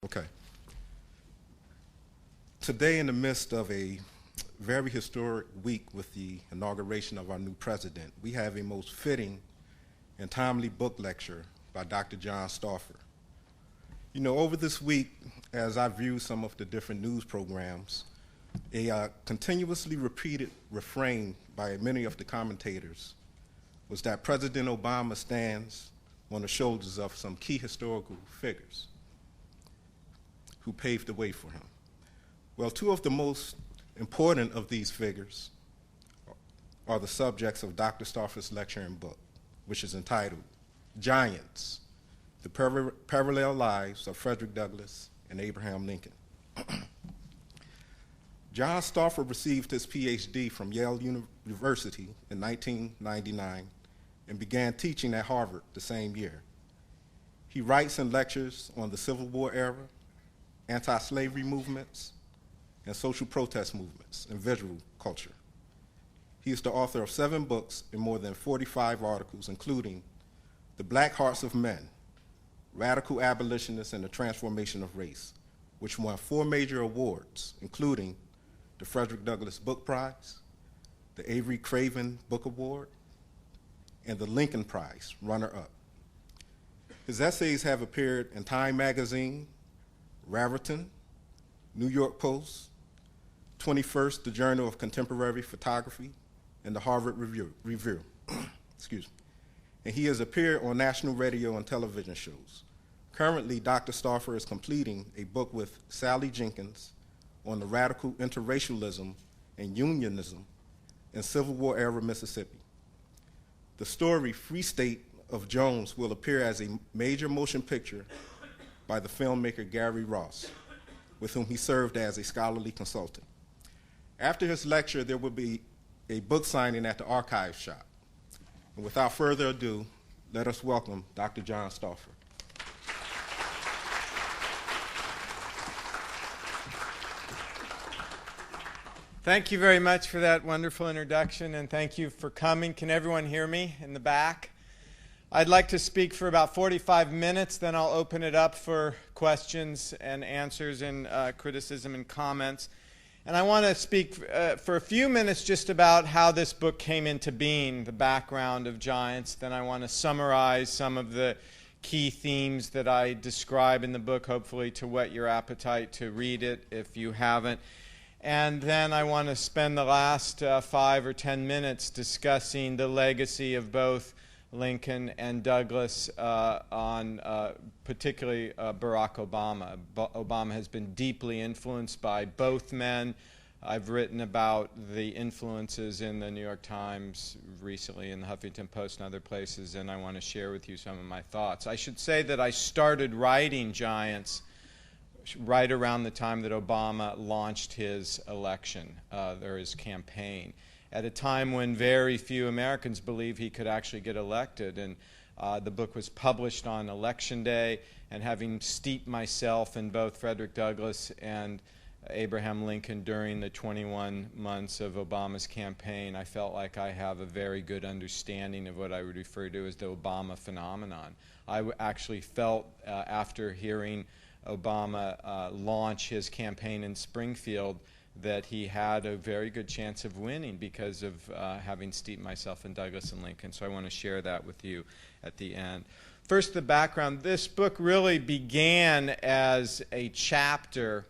Okay. Today, in the midst of a very historic week with the inauguration of our new president, we have a most fitting and timely book lecture by Dr. John Stauffer. You know, over this week, as I viewed some of the different news programs, a continuously repeated refrain by many of the commentators was that President Obama stands on the shoulders of some key historical figures who paved the way for him. Well, two of the most important of these figures are the subjects of Dr. Stauffer's lecture and book, which is entitled Giants, the Parallel Lives of Frederick Douglass and Abraham Lincoln. John Stauffer received his PhD from Yale University in 1999 and began teaching at Harvard the same year. He writes and lectures on the Civil War era, anti-slavery movements, and social protest movements and visual culture. He is the author of 7 books and more than 45 articles, including The Black Hearts of Men, Radical Abolitionists and the Transformation of Race, which won 4 major awards, including the Frederick Douglass Book Prize, the Avery Craven Book Award, and the Lincoln Prize, runner-up. His essays have appeared in Time Magazine, Raritan, New York Post, 21st, the Journal of Contemporary Photography, and the Harvard Review. Excuse me. And he has appeared on national radio and television shows. Currently, Dr. Stauffer is completing a book with Sally Jenkins on the radical interracialism and unionism in Civil War era Mississippi. The story Free State of Jones will appear as a major motion picture by the filmmaker Gary Ross, with whom he served as a scholarly consultant. After his lecture, there will be a book signing at the archive shop. And without further ado, let us welcome Dr. John Stauffer. Thank you very much for that wonderful introduction, and thank you for coming. Can everyone hear me in the back? I'd like to speak for about 45 minutes, then I'll open it up for questions and answers and criticism and comments. And I want to speak for a few minutes just about how this book came into being, the background of Giants. Then I want to summarize some of the key themes that I describe in the book, hopefully to whet your appetite to read it if you haven't. And then I want to spend the last 5 or 10 minutes discussing the legacy of both Lincoln and Douglass on particularly Barack Obama. Obama has been deeply influenced by both men. I've written about the influences in the New York Times recently, in the Huffington Post and other places, and I want to share with you some of my thoughts. I should say that I started writing Giants right around the time that Obama launched his election, or his campaign, at a time when very few Americans believed he could actually get elected. And the book was published on Election Day, and having steeped myself in both Frederick Douglass and Abraham Lincoln during the 21 months of Obama's campaign, I felt like I have a very good understanding of what I would refer to as the Obama phenomenon. I actually felt, after hearing Obama launch his campaign in Springfield, that he had a very good chance of winning because of having steeped myself in Douglass and Lincoln. So I want to share that with you at the end. First, the background. This book really began as a chapter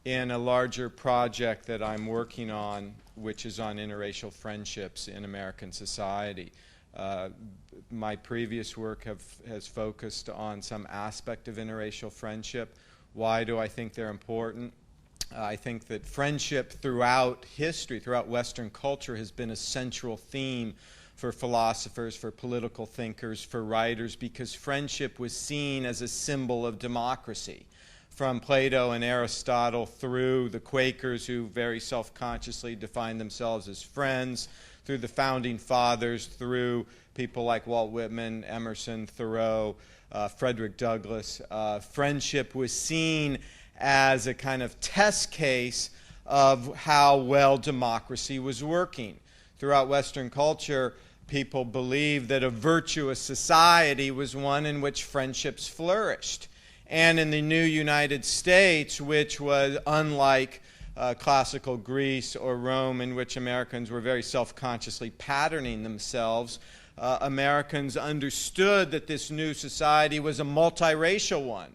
in a larger project that I'm working on, which is on interracial friendships in American society. My previous work has focused on some aspect of interracial friendship. Why do I think they're important? I think that friendship throughout history, throughout Western culture, has been a central theme for philosophers, for political thinkers, for writers, because friendship was seen as a symbol of democracy. From Plato and Aristotle through the Quakers, who very self-consciously defined themselves as friends, through the Founding Fathers, through people like Walt Whitman, Emerson, Thoreau, Frederick Douglass. Friendship was seen as a kind of test case of how well democracy was working. Throughout Western culture, people believed that a virtuous society was one in which friendships flourished. and in the new United States, which was unlike classical Greece or Rome, in which Americans were very self-consciously patterning themselves. Americans understood that this new society was a multiracial one.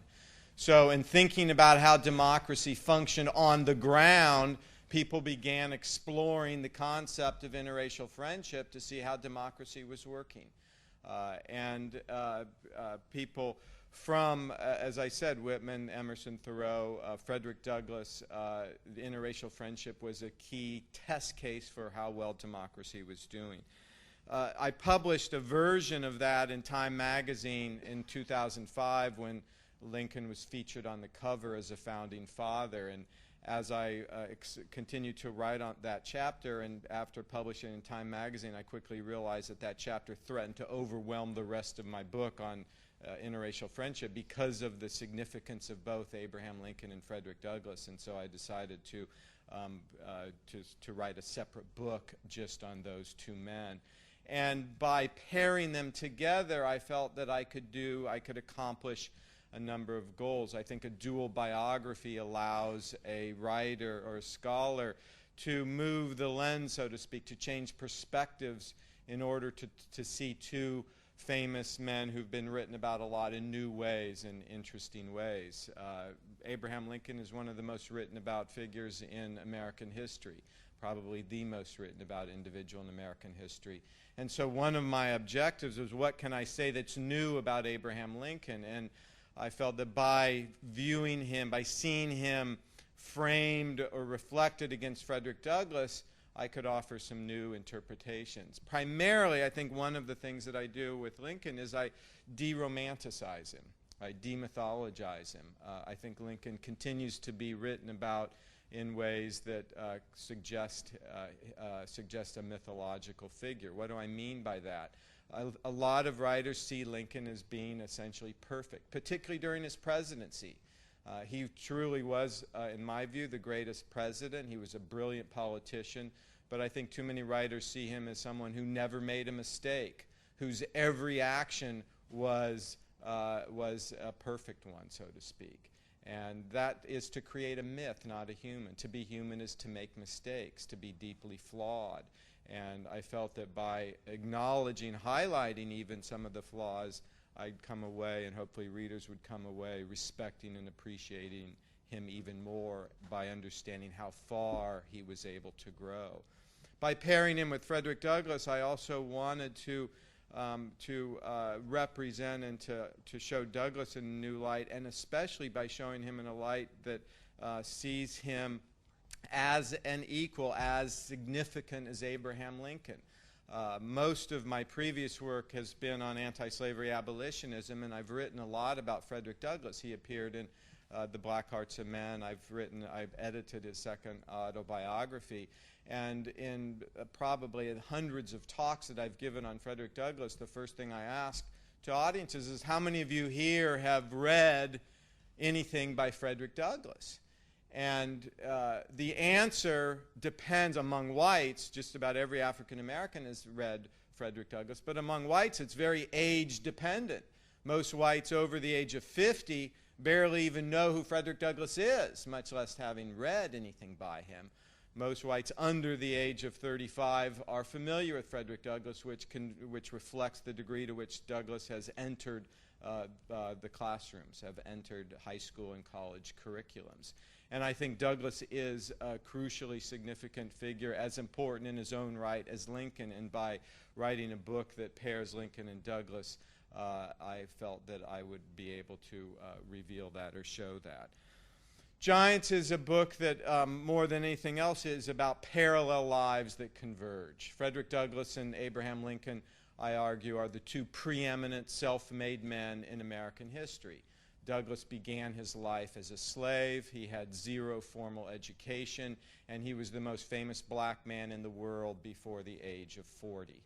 So in thinking about how democracy functioned on the ground, people began exploring the concept of interracial friendship to see how democracy was working. People from, as I said, Whitman, Emerson, Thoreau, Frederick Douglass, the interracial friendship was a key test case for how well democracy was doing. I published a version of that in Time magazine in 2005 when Lincoln was featured on the cover as a founding father. And as I continued to write on that chapter, and after publishing in Time magazine, I quickly realized that that chapter threatened to overwhelm the rest of my book on interracial friendship because of the significance of both Abraham Lincoln and Frederick Douglass. And so I decided to write a separate book just on those two men. And by pairing them together, I felt that I could accomplish a number of goals. I think a dual biography allows a writer or a scholar to move the lens, so to speak, to change perspectives in order to see two famous men who've been written about a lot in new ways and interesting ways. Abraham Lincoln is one of the most written about figures in American history, probably the most written about individual in American history. And so one of my objectives was, what can I say that's new about Abraham Lincoln? And I felt that by viewing him, by seeing him framed or reflected against Frederick Douglass, I could offer some new interpretations. Primarily, I think one of the things that I do with Lincoln is I de-romanticize him. I demythologize him. I think Lincoln continues to be written about in ways that suggest a mythological figure. What do I mean by that? A lot of writers see Lincoln as being essentially perfect, particularly during his presidency. He truly was, in my view, the greatest president. He was a brilliant politician, but I think too many writers see him as someone who never made a mistake, whose every action was a perfect one, so to speak. And that is to create a myth, not a human. To be human is to make mistakes, to be deeply flawed. And I felt that by acknowledging, highlighting even some of the flaws, I'd come away, and hopefully readers would come away respecting and appreciating him even more by understanding how far he was able to grow. By pairing him with Frederick Douglass, I also wanted to represent and to show Douglass in a new light, and especially by showing him in a light that sees him as an equal, as significant as Abraham Lincoln. Most of my previous work has been on anti-slavery abolitionism, and I've written a lot about Frederick Douglass. He appeared in The Black Hearts of Men. I've edited his second autobiography. And in probably hundreds of talks that I've given on Frederick Douglass, the first thing I ask to audiences is, how many of you here have read anything by Frederick Douglass? And the answer depends. Among whites, just about every African American has read Frederick Douglass, but among whites it's very age dependent. Most whites over the age of 50 barely even know who Frederick Douglass is, much less having read anything by him. Most whites under the age of 35 are familiar with Frederick Douglass, which reflects the degree to which Douglass has entered the classrooms, have entered high school and college curriculums. And I think Douglass is a crucially significant figure, as important in his own right as Lincoln. And by writing a book that pairs Lincoln and Douglass, I felt that I would be able to reveal that or show that. Giants is a book that, more than anything else, is about parallel lives that converge. Frederick Douglass and Abraham Lincoln, I argue, are the two preeminent self-made men in American history. Douglass began his life as a slave. He had zero formal education, and he was the most famous black man in the world before the age of 40.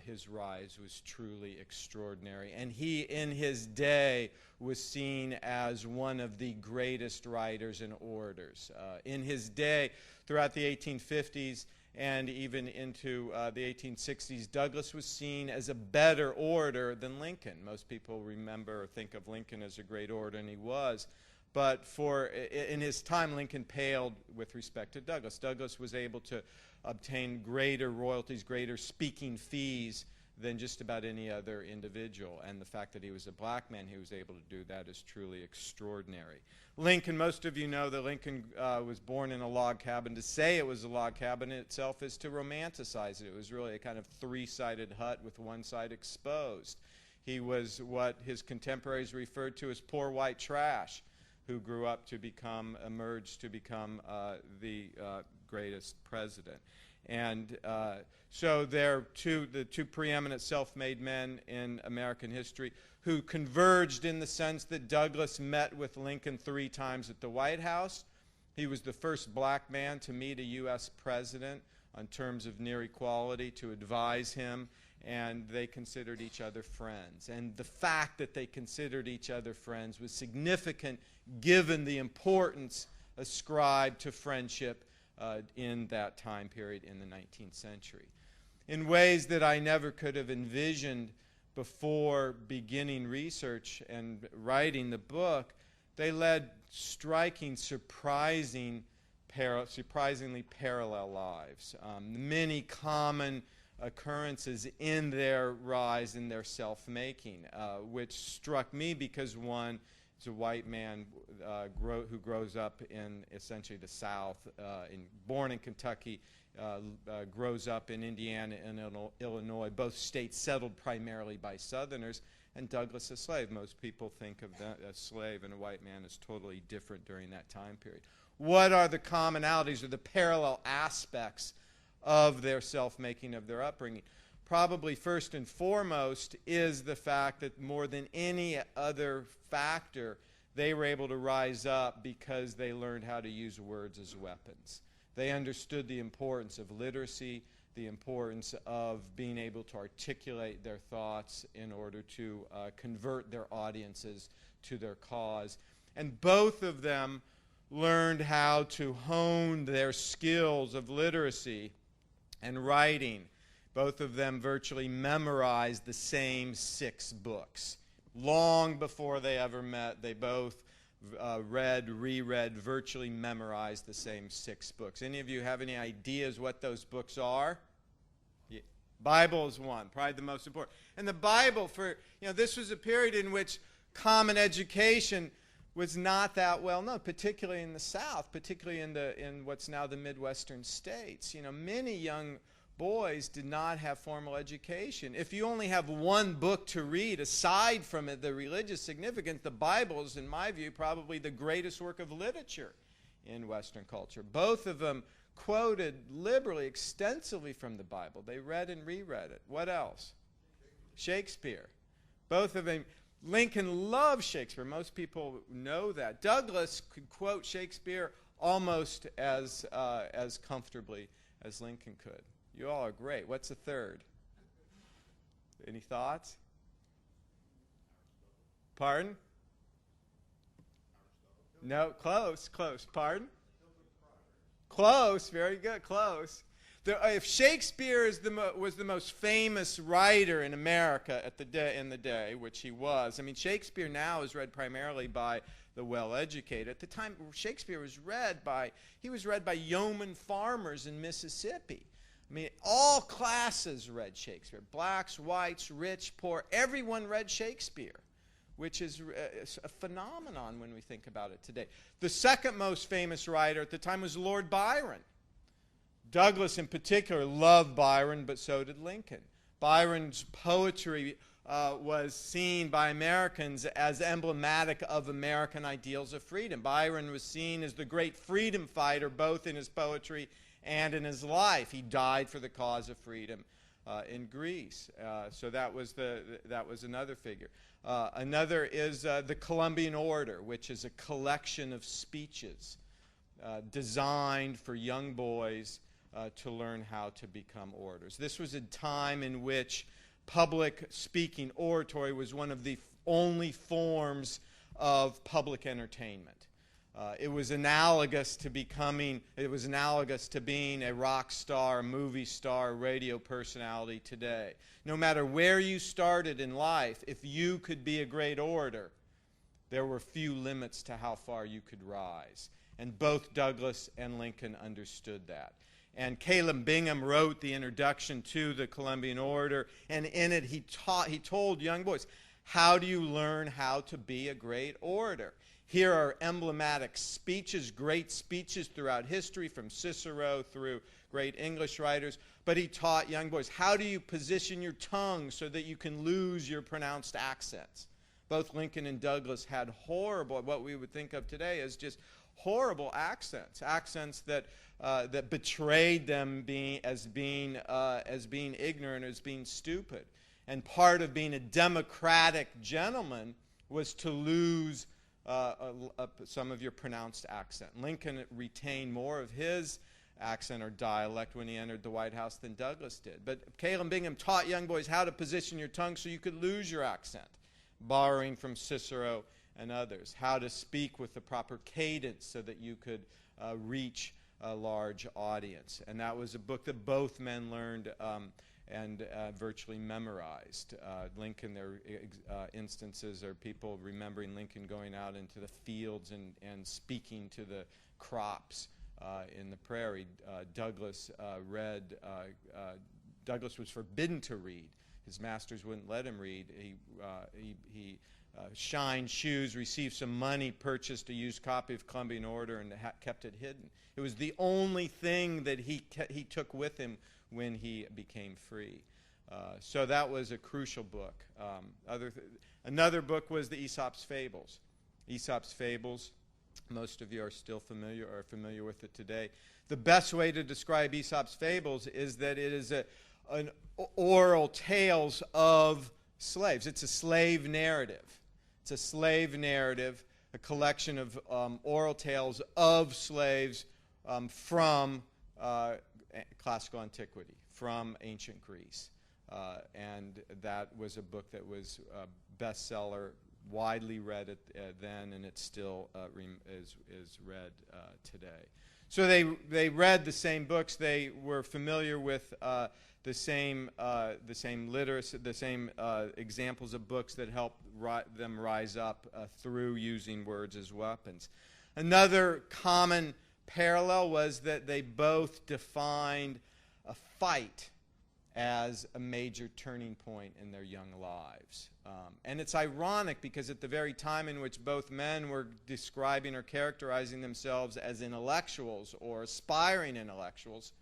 His rise was truly extraordinary, and he, in his day, was seen as one of the greatest writers and orators. In his day, throughout the 1850s and even into the 1860s, Douglas was seen as a better orator than Lincoln. Most people remember or think of Lincoln as a great orator, and he was. But in his time, Lincoln paled with respect to Douglas. Douglas was able to obtain greater royalties, greater speaking fees than just about any other individual. And the fact that he was a black man who was able to do that is truly extraordinary. Lincoln, most of you know that Lincoln was born in a log cabin. To say it was a log cabin in itself is to romanticize it. It was really a kind of three-sided hut with one side exposed. He was what his contemporaries referred to as poor white trash, who emerged to become the greatest president. And so they're the two preeminent self-made men in American history who converged in the sense that Douglas met with Lincoln 3 times at the White House. He was the first black man to meet a U.S. president on terms of near equality, to advise him, and they considered each other friends. And the fact that they considered each other friends was significant given the importance ascribed to friendship in that time period in the 19th century. In ways that I never could have envisioned before beginning research and writing the book, they led striking, surprisingly parallel lives. Many common occurrences in their rise, in their self-making, which struck me because one is a white man who grows up in essentially the South, born in Kentucky, grows up in Indiana and Illinois, both states settled primarily by Southerners, and Douglas a slave. Most people think of a slave and a white man as totally different during that time period. What are the commonalities or the parallel aspects of their self-making, of their upbringing? Probably first and foremost is the fact that more than any other factor, they were able to rise up because they learned how to use words as weapons. They understood the importance of literacy, the importance of being able to articulate their thoughts in order to convert their audiences to their cause. And both of them learned how to hone their skills of literacy and writing. Both of them virtually memorized the same 6 books. Long before they ever met, they both read, reread, virtually memorized the same 6 books. Any of you have any ideas what those books are? Yeah. Bible is one, probably the most important. And the Bible, this was a period in which common education was not that well known, particularly in the South, particularly in what's now the Midwestern states. Many young boys did not have formal education. If you only have one book to read, aside from the religious significance, the Bible is, in my view, probably the greatest work of literature in Western culture. Both of them quoted liberally, extensively from the Bible. They read and reread it. What else? Shakespeare. Both of them. Lincoln loved Shakespeare. Most people know that. Douglas could quote Shakespeare almost as comfortably as Lincoln could. You all are great. What's the third? Any thoughts? Pardon? No, close. Pardon? Close. Very good. Close. If Shakespeare was the most famous writer in America in the day, which he was, Shakespeare now is read primarily by the well-educated. At the time, Shakespeare was read by yeoman farmers in Mississippi. All classes read Shakespeare. Blacks, whites, rich, poor. Everyone read Shakespeare, which is a phenomenon when we think about it today. The second most famous writer at the time was Lord Byron. Douglas, in particular, loved Byron, but so did Lincoln. Byron's poetry was seen by Americans as emblematic of American ideals of freedom. Byron was seen as the great freedom fighter, both in his poetry and in his life. He died for the cause of freedom in Greece. So that was another figure. Another is the Columbian Orator, which is a collection of speeches designed for young boys to learn how to become orators. This was a time in which public speaking, oratory, was one of the only forms of public entertainment. It was analogous to being a rock star, a movie star, a radio personality today. No matter where you started in life, if you could be a great orator, there were few limits to how far you could rise. And both Douglass and Lincoln understood that. And Caleb Bingham wrote the introduction to the Columbian Orator, and in it he told young boys, how do you learn how to be a great orator? Here are emblematic speeches, great speeches throughout history, from Cicero through great English writers. But he taught young boys, how do you position your tongue so that you can lose your pronounced accents? Both Lincoln and Douglass had horrible, what we would think of today as just horrible accents that betrayed them as being ignorant, as being stupid. And part of being a democratic gentleman was to lose some of your pronounced accent. Lincoln retained more of his accent or dialect when he entered the White House than Douglass did. But Caleb Bingham taught young boys how to position your tongue so you could lose your accent, borrowing from Cicero and others, how to speak with the proper cadence so that you could reach a large audience. And that was a book that both men learned and virtually memorized. Lincoln, there are instances of people remembering Lincoln going out into the fields and speaking to the crops in the prairie. Douglass Douglass was forbidden to read. His masters wouldn't let him read. He shined shoes, received some money, purchased a used copy of Columbian Orator, and kept it hidden. It was the only thing that he took with him when he became free. So that was a crucial book. Another book was the Aesop's Fables. Aesop's Fables, most of you are still familiar with it today. The best way to describe Aesop's Fables is that it is an oral tales of slaves. It's a slave narrative. It's a slave narrative, a collection of oral tales of slaves from classical antiquity, from ancient Greece. And that was a book that was a bestseller, widely read then, and it still is read today. So they read the same books. They were familiar with the same literacy, the same examples of books that helped them rise up through using words as weapons. Another common parallel was that they both defined a fight as a major turning point in their young lives. And it's ironic because at the very time in which both men were describing or characterizing themselves as intellectuals or aspiring intellectuals,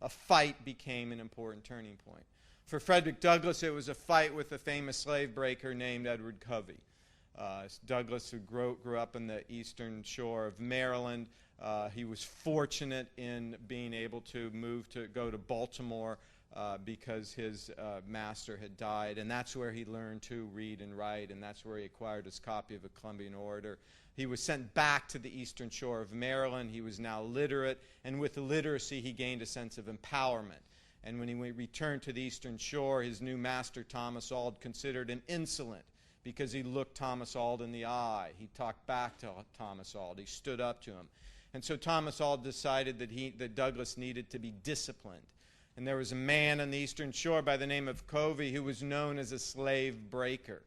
a fight became an important turning point. For Frederick Douglass, it was a fight with a famous slave breaker named Edward Covey. Douglass, who grew up on the eastern shore of Maryland, he was fortunate in being able to go to Baltimore because his master had died, and that's where he learned to read and write, and that's where he acquired his copy of a Columbian Orator. He was sent back to the eastern shore of Maryland. He was now literate, and with the literacy he gained a sense of empowerment. And when he returned to the eastern shore, his new master, Thomas Auld, considered him insolent because he looked Thomas Auld in the eye. He talked back to Thomas Auld. He stood up to him. And so Thomas Auld decided that Douglass needed to be disciplined. And there was a man on the eastern shore by the name of Covey who was known as a slave breaker.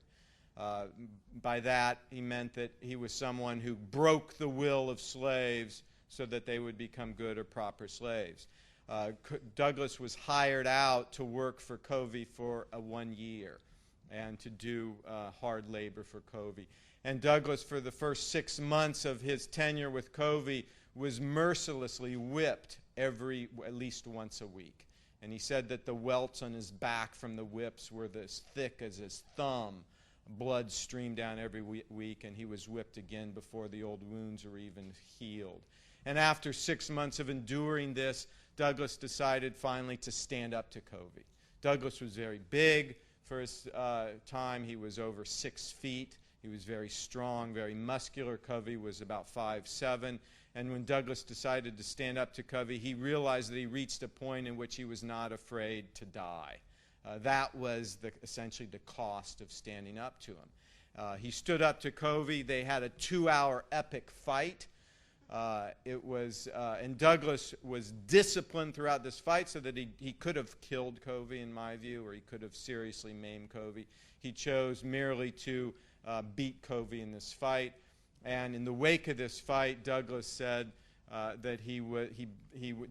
By that, he meant that he was someone who broke the will of slaves so that they would become good or proper slaves. Douglass was hired out to work for Covey for 1 year and to do hard labor for Covey. And Douglass, for the first 6 months of his tenure with Covey, was mercilessly whipped at least once a week. And he said that the welts on his back from the whips were as thick as his thumb. Blood streamed down every week, and he was whipped again before the old wounds were even healed. And after 6 months of enduring this, Douglass decided finally to stand up to Covey. Douglass was very big for his time. He was over 6 feet. He was very strong, very muscular. Covey was about 5'7". And when Douglass decided to stand up to Covey, he realized that he reached a point in which he was not afraid to die. That was essentially the cost of standing up to him. He stood up to Covey. They had a 2-hour epic fight. And Douglas was disciplined throughout this fight so that he could have killed Covey, in my view, or he could have seriously maimed Covey. He chose merely to beat Covey in this fight. And in the wake of this fight, Douglas said that he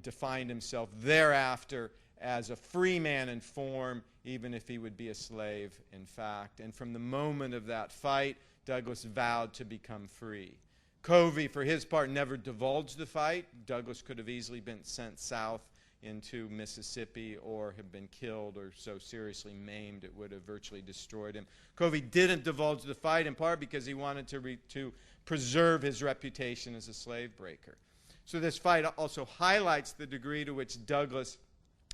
defined himself thereafter as a free man in form, even if he would be a slave in fact. And from the moment of that fight, Douglas vowed to become free. Covey, for his part, never divulged the fight. Douglas could have easily been sent south into Mississippi or have been killed or so seriously maimed it would have virtually destroyed him. Covey didn't divulge the fight in part because he wanted to preserve his reputation as a slave breaker. So this fight also highlights the degree to which Douglas,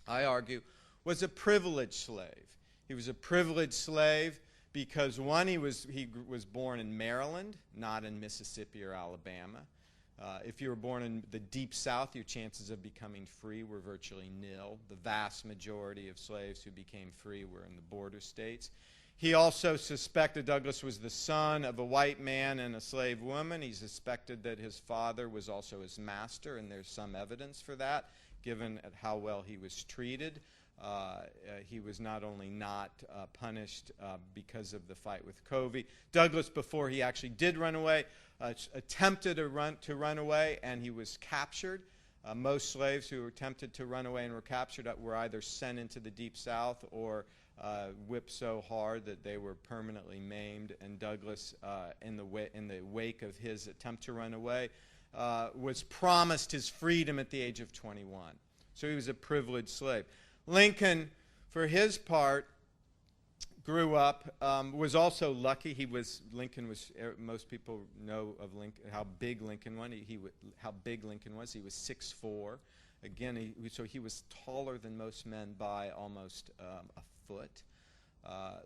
I argue, was a privileged slave. He was a privileged slave because, one, he was born in Maryland, not in Mississippi or Alabama. If you were born in the Deep South, your chances of becoming free were virtually nil. The vast majority of slaves who became free were in the border states. He also suspected Douglas was the son of a white man and a slave woman. He suspected that his father was also his master, and there's some evidence for that, given how well he was treated. He was not only not punished because of the fight with Covey. Douglas, before he actually did run away, attempted to run away, and he was captured. Most slaves who attempted to run away and were captured were either sent into the Deep South or whipped so hard that they were permanently maimed. And Douglas, in the wake of his attempt to run away, was promised his freedom at the age of 21. So he was a privileged slave. Lincoln, for his part, grew up, was also lucky. Most people know of Lincoln, how big Lincoln was. How big Lincoln was. He was 6'4". Again, so he was taller than most men by almost a foot.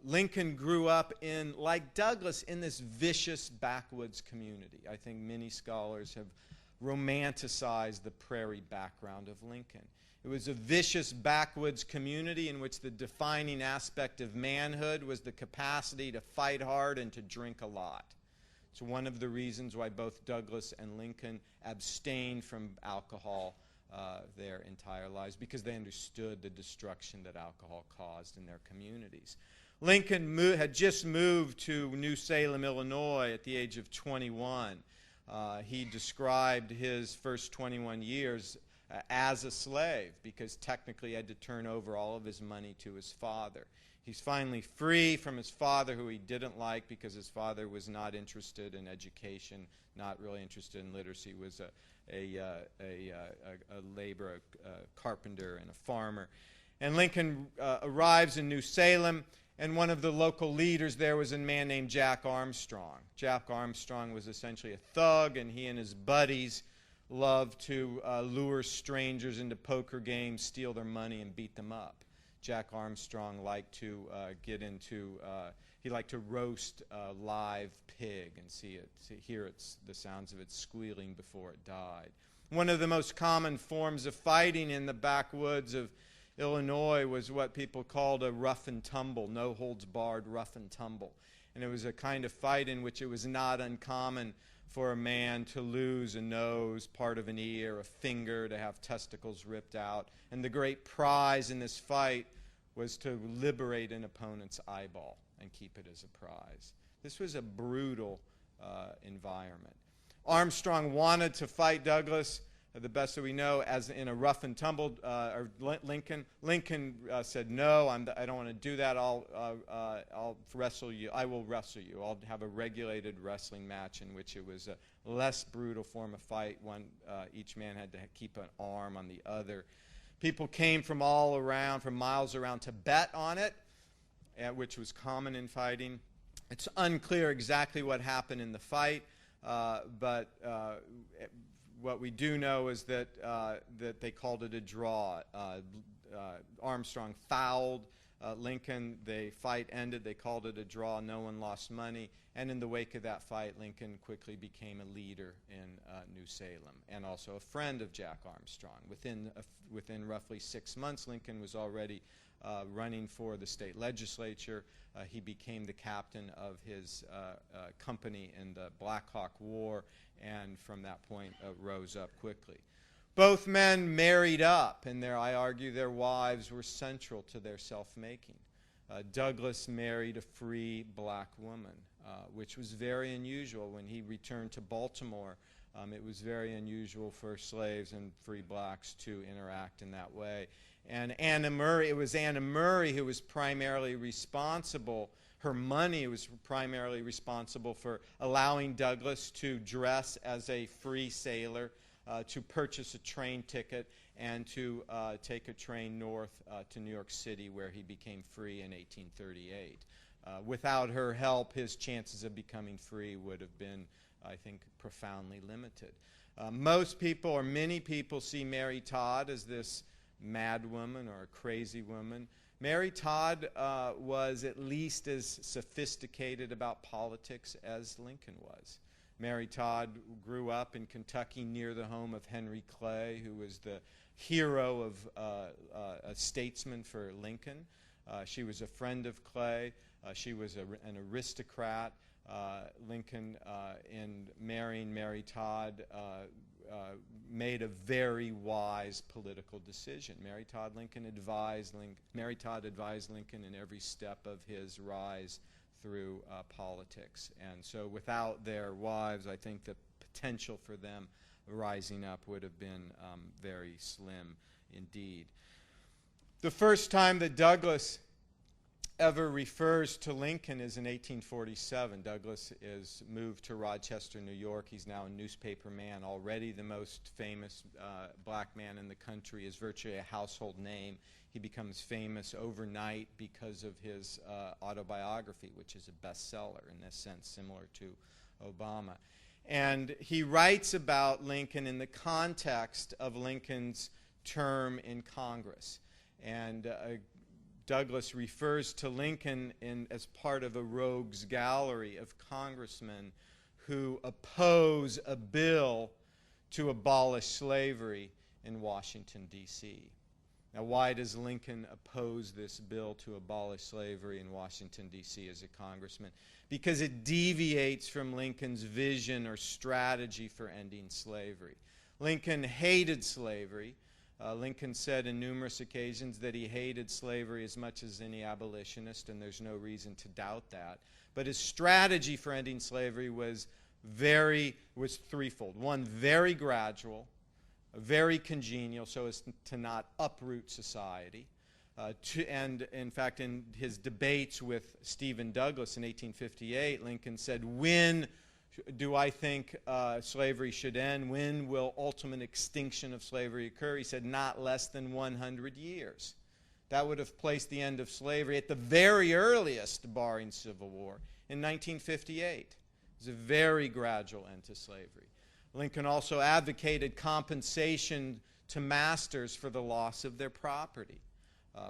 Lincoln grew up like Douglas, in this vicious backwoods community. I think many scholars have romanticized the prairie background of Lincoln. It was a vicious backwoods community in which the defining aspect of manhood was the capacity to fight hard and to drink a lot. It's one of the reasons why both Douglas and Lincoln abstained from alcohol their entire lives, because they understood the destruction that alcohol caused in their communities. Lincoln had just moved to New Salem, Illinois at the age of 21. He described his first 21 years as a slave, because technically he had to turn over all of his money to his father. He's finally free from his father, who he didn't like because his father was not interested in education, not really interested in literacy, was a laborer, a carpenter, and a farmer. And Lincoln arrives in New Salem, and one of the local leaders there was a man named Jack Armstrong. Jack Armstrong was essentially a thug, and he and his buddies loved to lure strangers into poker games, steal their money, and beat them up. Jack Armstrong liked to he liked to roast a live pig and hear the sounds of it squealing before it died. One of the most common forms of fighting in the backwoods of Illinois was what people called a rough and tumble, no holds barred rough and tumble. And it was a kind of fight in which it was not uncommon for a man to lose a nose, part of an ear, a finger, to have testicles ripped out. And the great prize in this fight was to liberate an opponent's eyeball and keep it as a prize. This was a brutal environment. Armstrong wanted to fight Douglas, the best that we know, as in a rough and tumble, or Lincoln. Lincoln said, "No, I don't want to do that. I'll wrestle you. I will wrestle you. I'll have a regulated wrestling match in which it was a less brutal form of fight. Each man had to keep an arm on the other. People came from all around, from miles around, to bet on it, which was common in fighting. It's unclear exactly what happened in the fight, but what we do know is that they called it a draw. Armstrong fouled Lincoln. The fight ended. They called it a draw. No one lost money. And in the wake of that fight, Lincoln quickly became a leader in New Salem and also a friend of Jack Armstrong. Within roughly 6 months, Lincoln was already running for the state legislature. He became the captain of his company in the Black Hawk War, and from that point rose up quickly. Both men married up, and I argue their wives were central to their self-making. Douglass married a free black woman, which was very unusual. When he returned to Baltimore, it was very unusual for slaves and free blacks to interact in that way. And it was Anna Murray who was primarily responsible. Her money was primarily responsible for allowing Douglass to dress as a free sailor, to purchase a train ticket, and to take a train north to New York City, where he became free in 1838. Without her help, his chances of becoming free would have been, I think, profoundly limited. Most people, or many people, see Mary Todd as this mad woman or a crazy woman. Mary Todd was at least as sophisticated about politics as Lincoln was. Mary Todd grew up in Kentucky near the home of Henry Clay, who was the hero of a statesman for Lincoln. She was a friend of Clay. She was an aristocrat. Lincoln, in marrying Mary Todd, made a very wise political decision. Mary Todd advised Lincoln in every step of his rise through politics. And so without their wives, I think the potential for them rising up would have been very slim indeed. The first time that Douglass ever refers to Lincoln is in 1847. Douglass is moved to Rochester, New York. He's now a newspaper man, already the most famous black man in the country, is virtually a household name. He becomes famous overnight because of his autobiography, which is a bestseller, in this sense similar to Obama. And he writes about Lincoln in the context of Lincoln's term in Congress. And Douglass refers to Lincoln as part of a rogues gallery of congressmen who oppose a bill to abolish slavery in Washington, D.C. Now, why does Lincoln oppose this bill to abolish slavery in Washington, D.C. as a congressman? Because it deviates from Lincoln's vision or strategy for ending slavery. Lincoln hated slavery. Lincoln said on numerous occasions that he hated slavery as much as any abolitionist, and there's no reason to doubt that. But his strategy for ending slavery was threefold. One, very gradual, very congenial, so as to not uproot society. And in fact, in his debates with Stephen Douglas in 1858, Lincoln said, when do I think slavery should end? When will ultimate extinction of slavery occur? He said, not less than 100 years. That would have placed the end of slavery at the very earliest, barring Civil War, in 1958. It was a very gradual end to slavery. Lincoln also advocated compensation to masters for the loss of their property,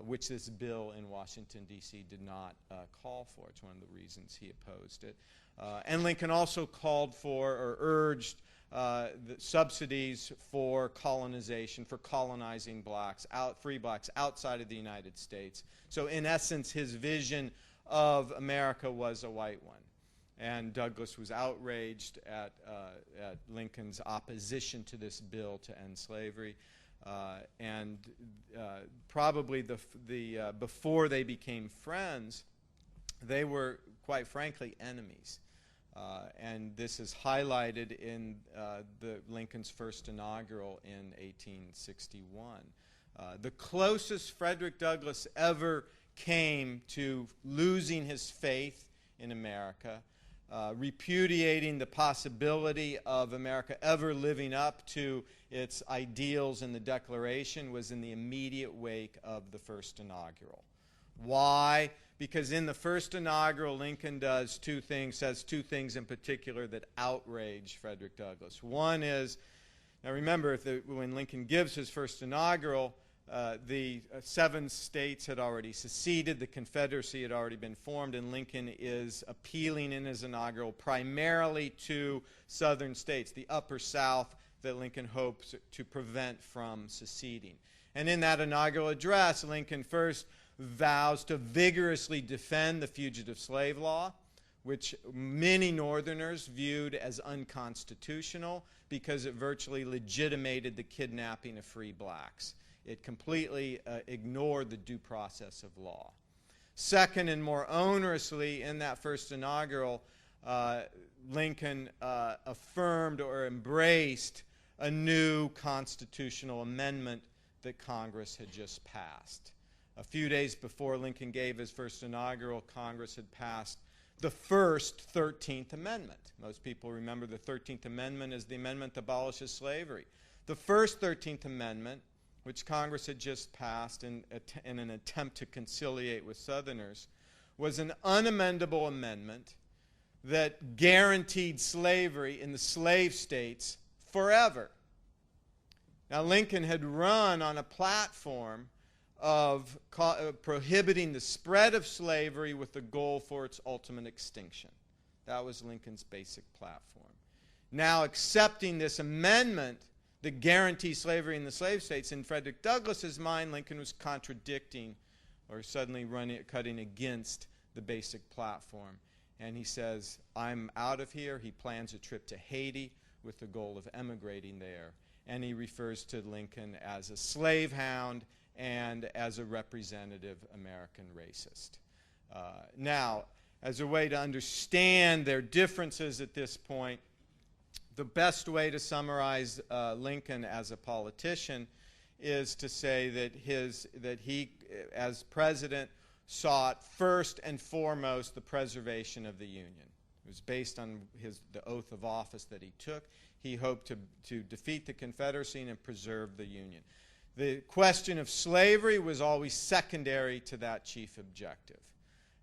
which this bill in Washington, D.C. did not call for. It's one of the reasons he opposed it. And Lincoln also called for or urged the subsidies for colonization, for colonizing free blacks outside of the United States. So in essence, his vision of America was a white one. And Douglas was outraged at Lincoln's opposition to this bill to end slavery. Probably before they became friends, they were, quite frankly, enemies. And this is highlighted in Lincoln's first inaugural in 1861. The closest Frederick Douglass ever came to losing his faith in America, repudiating the possibility of America ever living up to its ideals in the Declaration, was in the immediate wake of the first inaugural. Why? Because in the first inaugural, Lincoln says two things in particular that outrage Frederick Douglass. One is, now remember, when Lincoln gives his first inaugural, the 7 states had already seceded, the Confederacy had already been formed, and Lincoln is appealing in his inaugural primarily to southern states, the upper South, that Lincoln hopes to prevent from seceding. And in that inaugural address, Lincoln first vows to vigorously defend the fugitive slave law, which many Northerners viewed as unconstitutional because it virtually legitimated the kidnapping of free blacks. It completely ignored the due process of law. Second, and more onerously, in that first inaugural, Lincoln affirmed or embraced a new constitutional amendment that Congress had just passed. A few days before Lincoln gave his first inaugural, Congress had passed the first 13th Amendment. Most people remember the 13th Amendment as the amendment that abolishes slavery. The first 13th Amendment, which Congress had just passed in an attempt to conciliate with Southerners, was an unamendable amendment that guaranteed slavery in the slave states forever. Now, Lincoln had run on a platform of prohibiting the spread of slavery with the goal for its ultimate extinction. That was Lincoln's basic platform. Now, accepting this amendment that guarantees slavery in the slave states, in Frederick Douglass's mind, Lincoln was contradicting or suddenly cutting against the basic platform. And he says, I'm out of here. He plans a trip to Haiti with the goal of emigrating there. And he refers to Lincoln as a slave hound and as a representative American racist. Now, as a way to understand their differences at this point, the best way to summarize Lincoln as a politician is to say that he, as president, sought first and foremost the preservation of the Union. It was based on the oath of office that he took. He hoped to defeat the Confederacy and preserve the Union. The question of slavery was always secondary to that chief objective.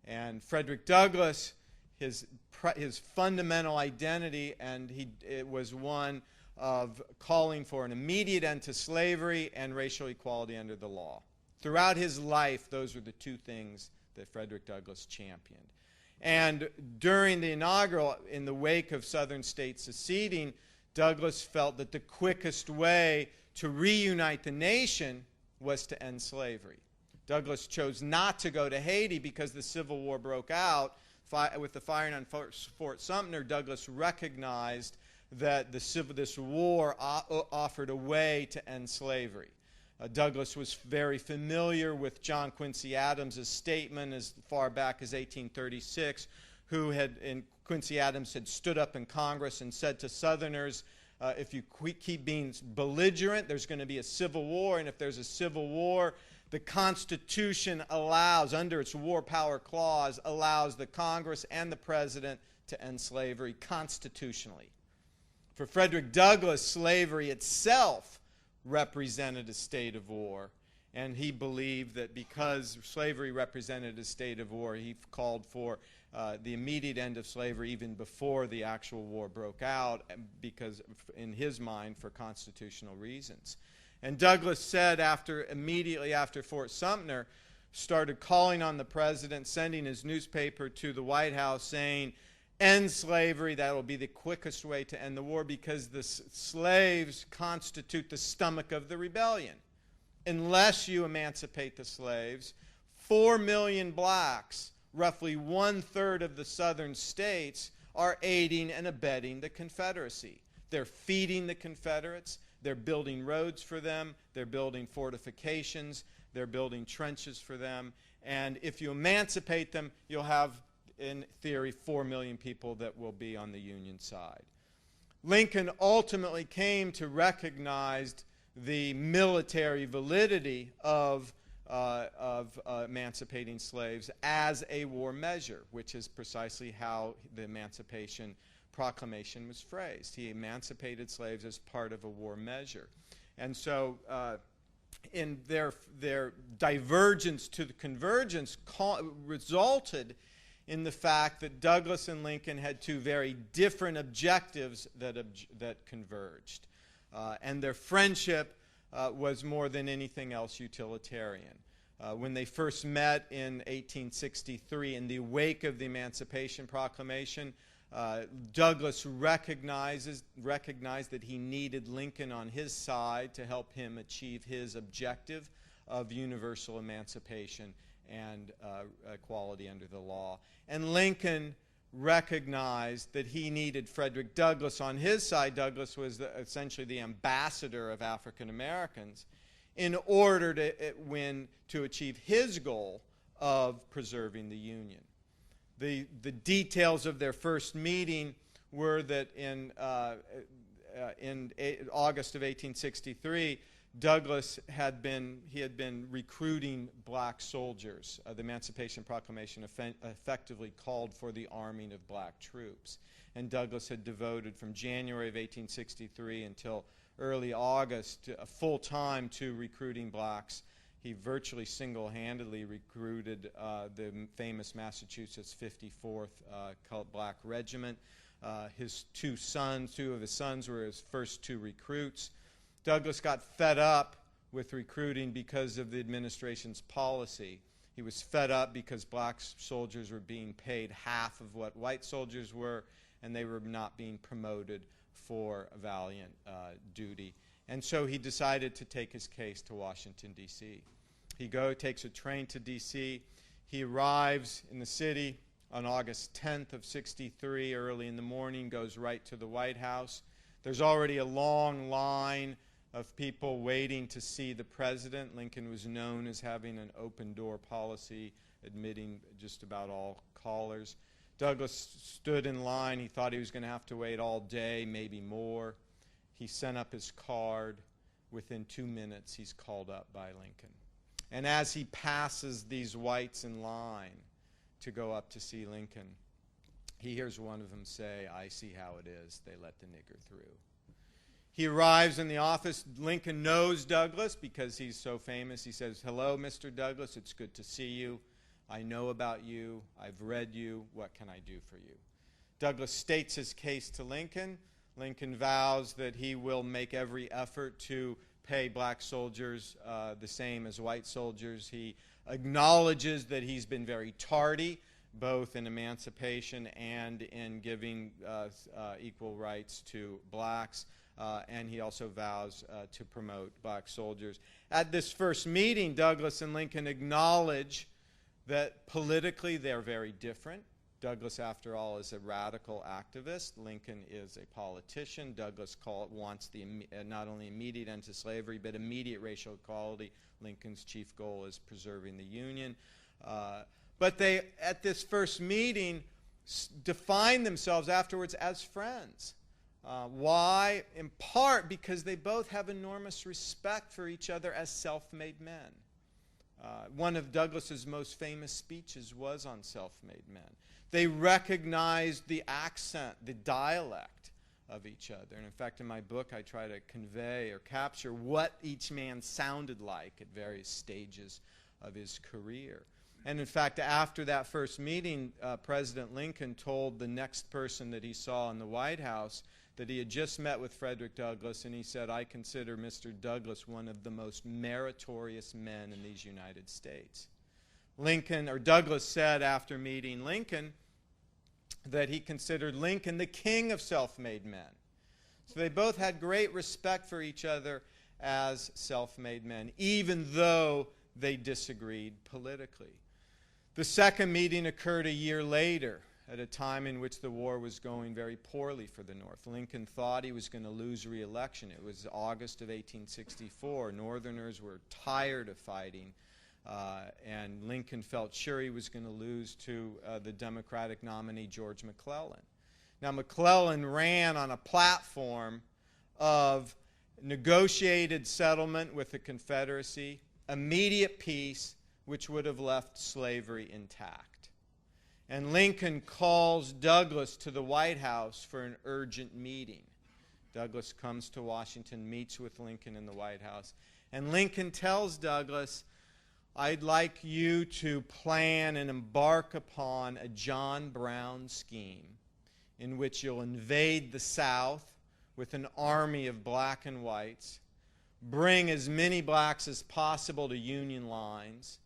And Frederick Douglass, his fundamental identity, it was one of calling for an immediate end to slavery and racial equality under the law. Throughout his life, those were the two things that Frederick Douglass championed. And during the inaugural, in the wake of Southern states seceding, Douglass felt that the quickest way to reunite the nation was to end slavery. Douglass chose not to go to Haiti because the Civil War broke out. With the firing on Fort Sumter, Douglass recognized that this war offered a way to end slavery. Douglass was very familiar with John Quincy Adams' statement as far back as 1836, Quincy Adams had stood up in Congress and said to Southerners, if you keep being belligerent, there's going to be a civil war, and if there's a civil war, the Constitution allows, under its war power clause, allows the Congress and the President to end slavery constitutionally. For Frederick Douglass, slavery itself represented a state of war, and he believed that because slavery represented a state of war, he called for the immediate end of slavery even before the actual war broke out, because in his mind, for constitutional reasons. And Douglass said immediately after Fort Sumter, started calling on the president, sending his newspaper to the White House saying, end slavery, that will be the quickest way to end the war because the slaves constitute the stomach of the rebellion. Unless you emancipate the slaves, 4 million blacks, roughly 1/3 of the southern states, are aiding and abetting the Confederacy. They're feeding the Confederates. They're building roads for them. They're building fortifications. They're building trenches for them. And if you emancipate them, you'll have, in theory, 4 million people that will be on the Union side. Lincoln ultimately came to recognize the military validity of emancipating slaves as a war measure, which is precisely how the Emancipation Proclamation was phrased. He emancipated slaves as part of a war measure. And so in their divergence to the convergence resulted in the fact that Douglass and Lincoln had two very different objectives that converged. And their friendship was more than anything else utilitarian. When they first met in 1863 in the wake of the Emancipation Proclamation, Douglass recognized that he needed Lincoln on his side to help him achieve his objective of universal emancipation. and equality under the law. And Lincoln recognized that he needed Frederick Douglass on his side. Douglass was essentially the ambassador of African Americans in order to achieve his goal of preserving the Union. The details of their first meeting were that in August of 1863, Douglass had been recruiting black soldiers. The Emancipation Proclamation effectively called for the arming of black troops. And Douglass had devoted from January of 1863 until early August a full time to recruiting blacks. He virtually single-handedly recruited the famous Massachusetts 54th Black Regiment. His two of his sons were his first two recruits. Douglass got fed up with recruiting because of the administration's policy. He was fed up because black soldiers were being paid half of what white soldiers were, and they were not being promoted for valiant duty. And so he decided to take his case to Washington, D.C. He takes a train to D.C. He arrives in the city on August 10th of 63, early in the morning, goes right to the White House. There's already a long line of people waiting to see the president. Lincoln was known as having an open-door policy, admitting just about all callers. Douglass stood in line. He thought he was going to have to wait all day, maybe more. He sent up his card. Within 2 minutes, he's called up by Lincoln. And as he passes these whites in line to go up to see Lincoln, he hears one of them say, "I see how it is. They let the nigger through." He arrives in the office. Lincoln knows Douglass because he's so famous. He says, "Hello, Mr. Douglass. It's good to see you. I know about you. I've read you. What can I do for you?" Douglass states his case to Lincoln. Lincoln vows that he will make every effort to pay black soldiers the same as white soldiers. He acknowledges that he's been very tardy, both in emancipation and in giving equal rights to blacks. And he also vows to promote black soldiers. At this first meeting, Douglass and Lincoln acknowledge that politically they're very different. Douglass, after all, is a radical activist. Lincoln is a politician. Douglass wants not only immediate end to slavery, but immediate racial equality. Lincoln's chief goal is preserving the Union. But they, at this first meeting, define themselves afterwards as friends. Why? In part because they both have enormous respect for each other as self-made men. One of Douglass's most famous speeches was on self-made men. They recognized the accent, the dialect of each other. And in fact, in my book, I try to convey or capture what each man sounded like at various stages of his career. And in fact, after that first meeting, President Lincoln told the next person that he saw in the White House that he had just met with Frederick Douglass, and he said, "I consider Mr. Douglass one of the most meritorious men in these United States." Douglass said after meeting Lincoln that he considered Lincoln the king of self-made men. So they both had great respect for each other as self-made men, even though they disagreed politically. The second meeting occurred a year later, at a time in which the war was going very poorly for the North. Lincoln thought he was going to lose re-election. It was August of 1864. Northerners were tired of fighting, and Lincoln felt sure he was going to lose to the Democratic nominee, George McClellan. Now, McClellan ran on a platform of negotiated settlement with the Confederacy, immediate peace, which would have left slavery intact. And Lincoln calls Douglass to the White House for an urgent meeting. Douglass comes to Washington, meets with Lincoln in the White House. And Lincoln tells Douglass, "I'd like you to plan and embark upon a John Brown scheme in which you'll invade the South with an army of black and whites, bring as many blacks as possible to Union lines.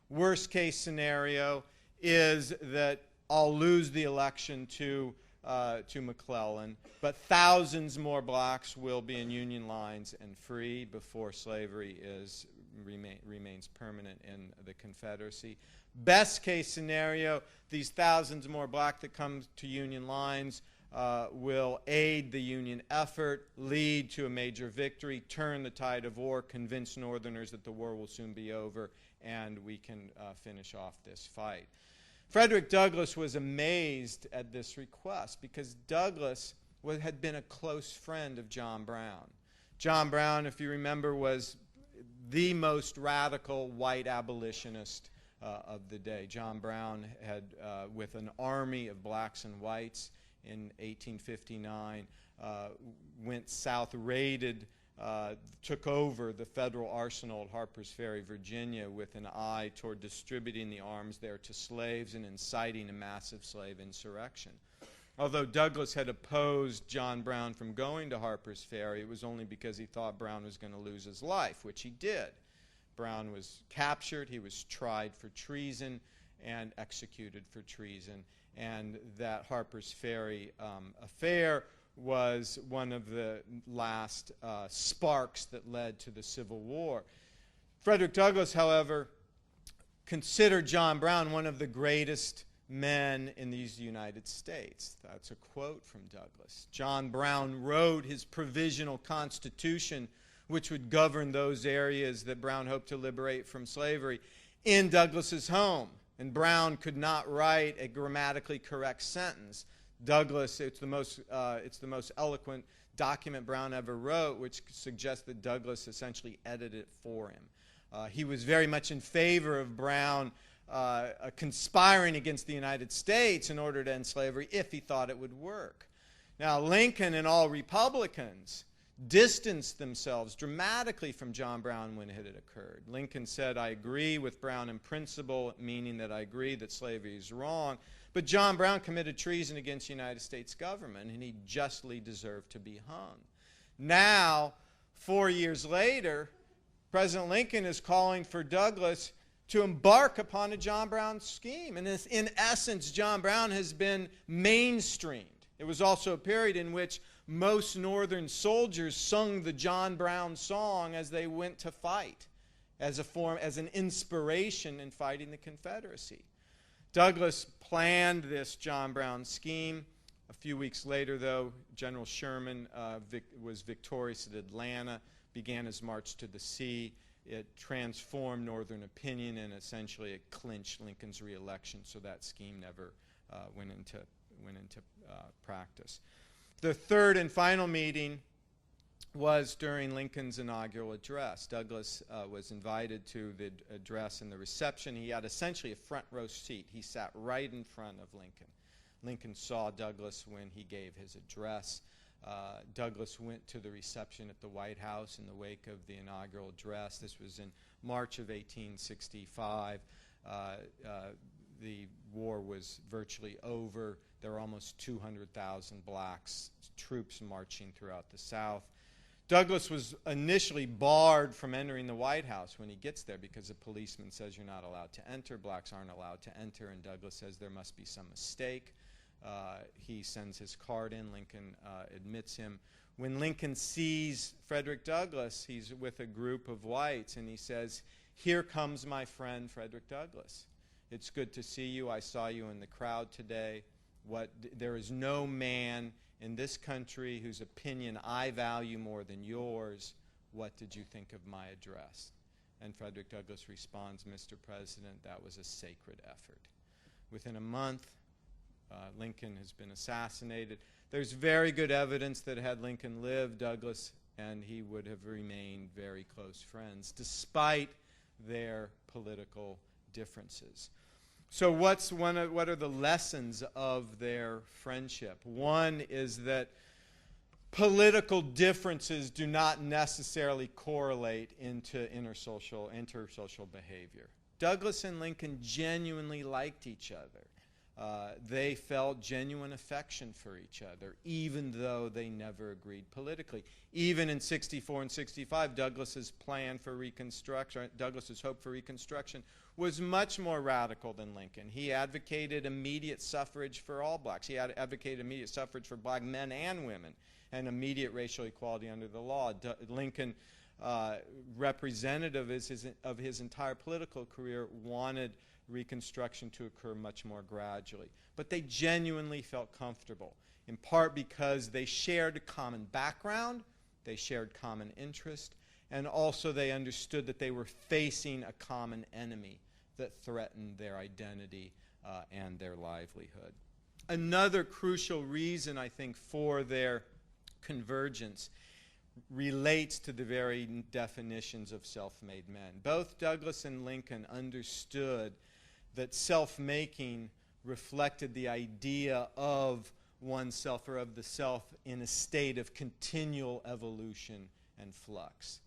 Worst case scenario is that I'll lose the election to McClellan, but thousands more blacks will be in Union lines and free before slavery is remains permanent in the Confederacy. Best case scenario, these thousands more black that come to Union lines will aid the Union effort, lead to a major victory, turn the tide of war, convince Northerners that the war will soon be over, and we can finish off this fight. Frederick Douglass was amazed at this request because Douglass had been a close friend of John Brown. John Brown, if you remember, was the most radical white abolitionist of the day. John Brown had, with an army of blacks and whites in 1859, went south, raided, took over the federal arsenal at Harper's Ferry, Virginia, with an eye toward distributing the arms there to slaves and inciting a massive slave insurrection. Although Douglass had opposed John Brown from going to Harper's Ferry, it was only because he thought Brown was going to lose his life, which he did. Brown was captured, he was tried for treason, and executed for treason. And that Harper's Ferry affair was one of the last sparks that led to the Civil War. Frederick Douglass, however, considered John Brown one of the greatest men in these United States. That's a quote from Douglass. John Brown wrote his provisional constitution, which would govern those areas that Brown hoped to liberate from slavery, in Douglass's home. And Brown could not write a grammatically correct sentence. Douglass, it's the most eloquent document Brown ever wrote, which suggests that Douglass essentially edited it for him. He was very much in favor of Brown conspiring against the United States in order to end slavery if he thought it would work. Now, Lincoln and all Republicans distanced themselves dramatically from John Brown when it had occurred. Lincoln said, "I agree with Brown in principle," meaning that I agree that slavery is wrong, but John Brown committed treason against the United States government, and he justly deserved to be hung. Now, 4 years later, President Lincoln is calling for Douglass to embark upon a John Brown scheme. And in essence, John Brown has been mainstreamed. It was also a period in which most Northern soldiers sung the John Brown song as they went to fight, as an inspiration in fighting the Confederacy. Douglass planned this John Brown scheme. A few weeks later, though, General Sherman was victorious at Atlanta, began his march to the sea. It transformed Northern opinion, and essentially it clinched Lincoln's reelection, so that scheme never went into practice. The third and final meeting was during Lincoln's inaugural address. Douglass was invited to the address and the reception. He had essentially a front row seat. He sat right in front of Lincoln. Lincoln saw Douglass when he gave his address. Douglass went to the reception at the White House in the wake of the inaugural address. This was in March of 1865. The war was virtually over. There were almost 200,000 blacks, troops marching throughout the South. Douglass was initially barred from entering the White House when he gets there because a policeman says you're not allowed to enter, blacks aren't allowed to enter, and Douglass says there must be some mistake. He sends his card in. Lincoln admits him. When Lincoln sees Frederick Douglass, he's with a group of whites, and he says, "Here comes my friend Frederick Douglass. It's good to see you. I saw you in the crowd today. There is no man in this country whose opinion I value more than yours. What did you think of my address?" And Frederick Douglass responds, "Mr. President, that was a sacred effort." Within a month, Lincoln has been assassinated. There's very good evidence that had Lincoln lived, Douglass and he would have remained very close friends, despite their political differences. So what are the lessons of their friendship? One is that political differences do not necessarily correlate into intersocial behavior. Douglass and Lincoln genuinely liked each other. They felt genuine affection for each other, even though they never agreed politically. Even in 64 and 65, Douglass's hope for Reconstruction was much more radical than Lincoln. He advocated immediate suffrage for all blacks. He advocated immediate suffrage for black men and women, and immediate racial equality under the law. Lincoln representative of his entire political career, wanted Reconstruction to occur much more gradually. But they genuinely felt comfortable, in part because they shared a common background, they shared common interest, and also they understood that they were facing a common enemy that threatened their identity and their livelihood. Another crucial reason, I think, for their convergence relates to the very definitions of self-made men. Both Douglas and Lincoln understood that self-making reflected the idea of oneself or of the self in a state of continual evolution and flux.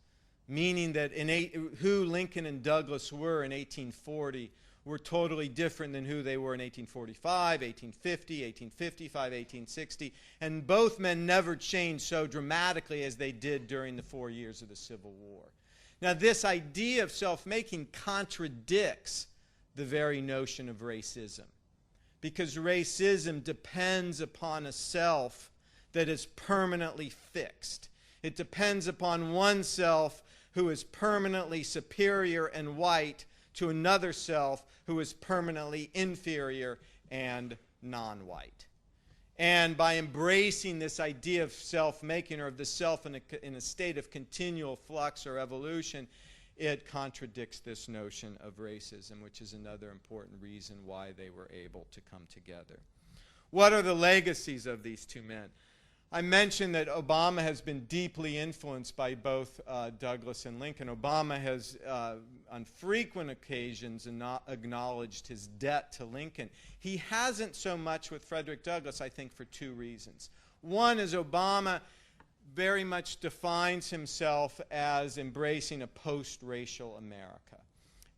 Meaning that who Lincoln and Douglas were in 1840 were totally different than who they were in 1845, 1850, 1855, 1860. And both men never changed so dramatically as they did during the 4 years of the Civil War. Now, this idea of self-making contradicts the very notion of racism, because racism depends upon a self that is permanently fixed. It depends upon oneself who is permanently superior and white to another self who is permanently inferior and non-white. And by embracing this idea of self-making, or of the self in a state of continual flux or evolution, it contradicts this notion of racism, which is another important reason why they were able to come together. What are the legacies of these two men? I mentioned that Obama has been deeply influenced by both Douglas and Lincoln. Obama has, on frequent occasions, acknowledged his debt to Lincoln. He hasn't so much with Frederick Douglass, I think, for two reasons. One is Obama very much defines himself as embracing a post-racial America.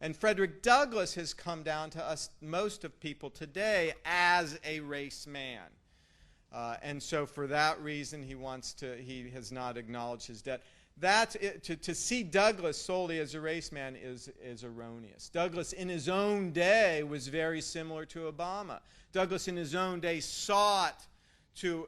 And Frederick Douglass has come down to us, most of people today, as a race man. And so for that reason, he has not acknowledged his debt. To see Douglass solely as a race man is erroneous. Douglass in his own day was very similar to Obama. Douglass in his own day sought to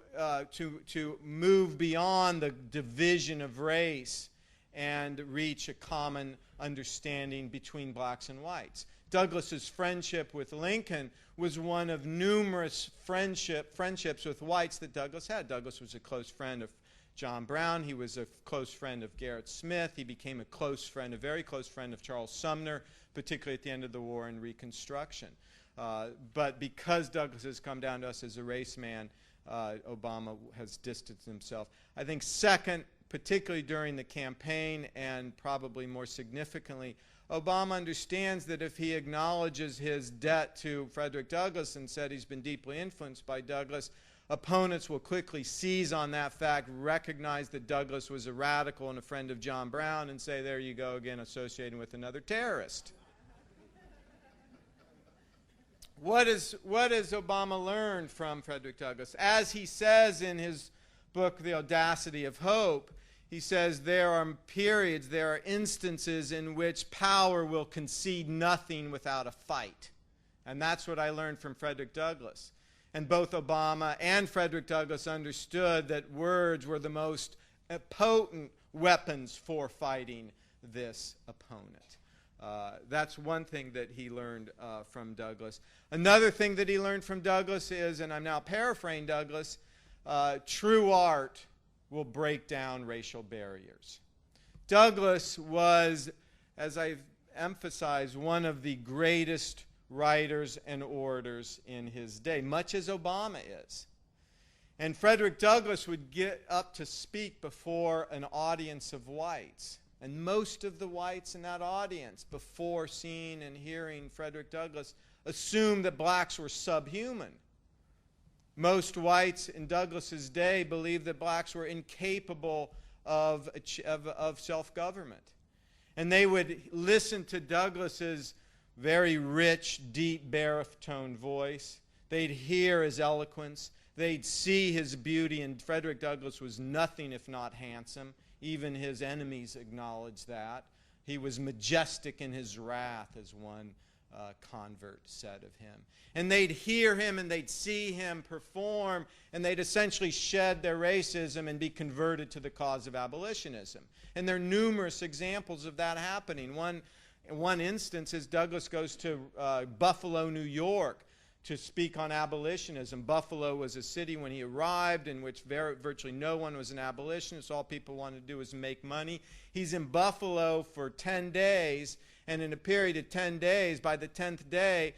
move beyond the division of race and reach a common understanding between blacks and whites. Douglass's friendship with Lincoln was one of numerous friendships with whites that Douglass had. Douglass was a close friend of John Brown. He was a close friend of Garrett Smith. He became a very close friend of Charles Sumner, particularly at the end of the war and Reconstruction. But because Douglass has come down to us as a race man, Obama has distanced himself. I think second, particularly during the campaign and probably more significantly, Obama understands that if he acknowledges his debt to Frederick Douglass and said he's been deeply influenced by Douglass, opponents will quickly seize on that fact, recognize that Douglass was a radical and a friend of John Brown, and say, there you go again, associating with another terrorist. What has Obama learned from Frederick Douglass? As he says in his book, The Audacity of Hope, he says there are periods, there are instances in which power will concede nothing without a fight. And that's what I learned from Frederick Douglass. And both Obama and Frederick Douglass understood that words were the most potent weapons for fighting this opponent. That's one thing that he learned from Douglass. Another thing that he learned from Douglass is, and I'm now paraphrasing Douglass, true art will break down racial barriers. Douglass was, as I've emphasized, one of the greatest writers and orators in his day, much as Obama is. And Frederick Douglass would get up to speak before an audience of whites. And most of the whites in that audience, before seeing and hearing Frederick Douglass, assumed that blacks were subhuman. Most whites in Douglass's day believed that blacks were incapable of self-government. And they would listen to Douglass's very rich, deep, baritone voice. They'd hear his eloquence. They'd see his beauty, and Frederick Douglass was nothing if not handsome. Even his enemies acknowledged that. He was majestic in his wrath, as one convert said of him. And they'd hear him and they'd see him perform, and they'd essentially shed their racism and be converted to the cause of abolitionism. And there are numerous examples of that happening. One instance is Douglass goes to Buffalo, New York, to speak on abolitionism. Buffalo was a city when he arrived in which virtually no one was an abolitionist. All people wanted to do was make money. He's in Buffalo for 10 days, and in a period of 10 days, by the 10th day,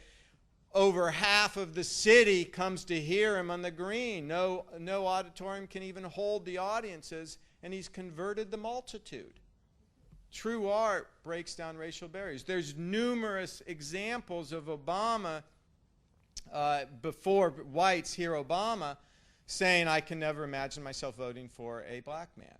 over half of the city comes to hear him on the green. No auditorium can even hold the audiences, and he's converted the multitude. True art breaks down racial barriers. There's numerous examples of Obama, before whites hear Obama, saying, I can never imagine myself voting for a black man.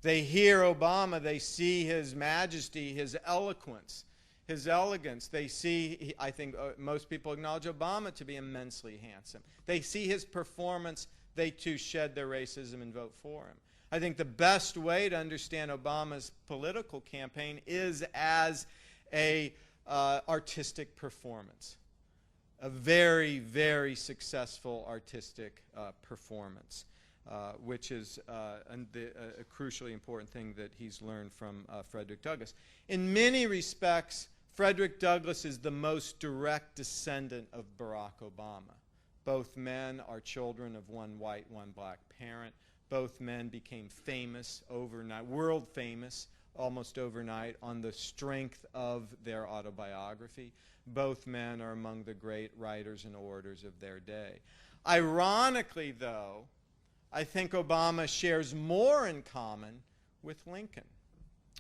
They hear Obama, they see his majesty, his eloquence, his elegance. They see, I think most people acknowledge Obama to be immensely handsome. They see his performance, they too shed their racism and vote for him. I think the best way to understand Obama's political campaign is as a artistic performance. A very, very successful artistic performance, which is a crucially important thing that he's learned from Frederick Douglass. In many respects, Frederick Douglass is the most direct descendant of Barack Obama. Both men are children of one white, one black parent. Both men became famous overnight, world famous, almost overnight, on the strength of their autobiography. Both men are among the great writers and orators of their day. Ironically, though, I think Obama shares more in common with Lincoln.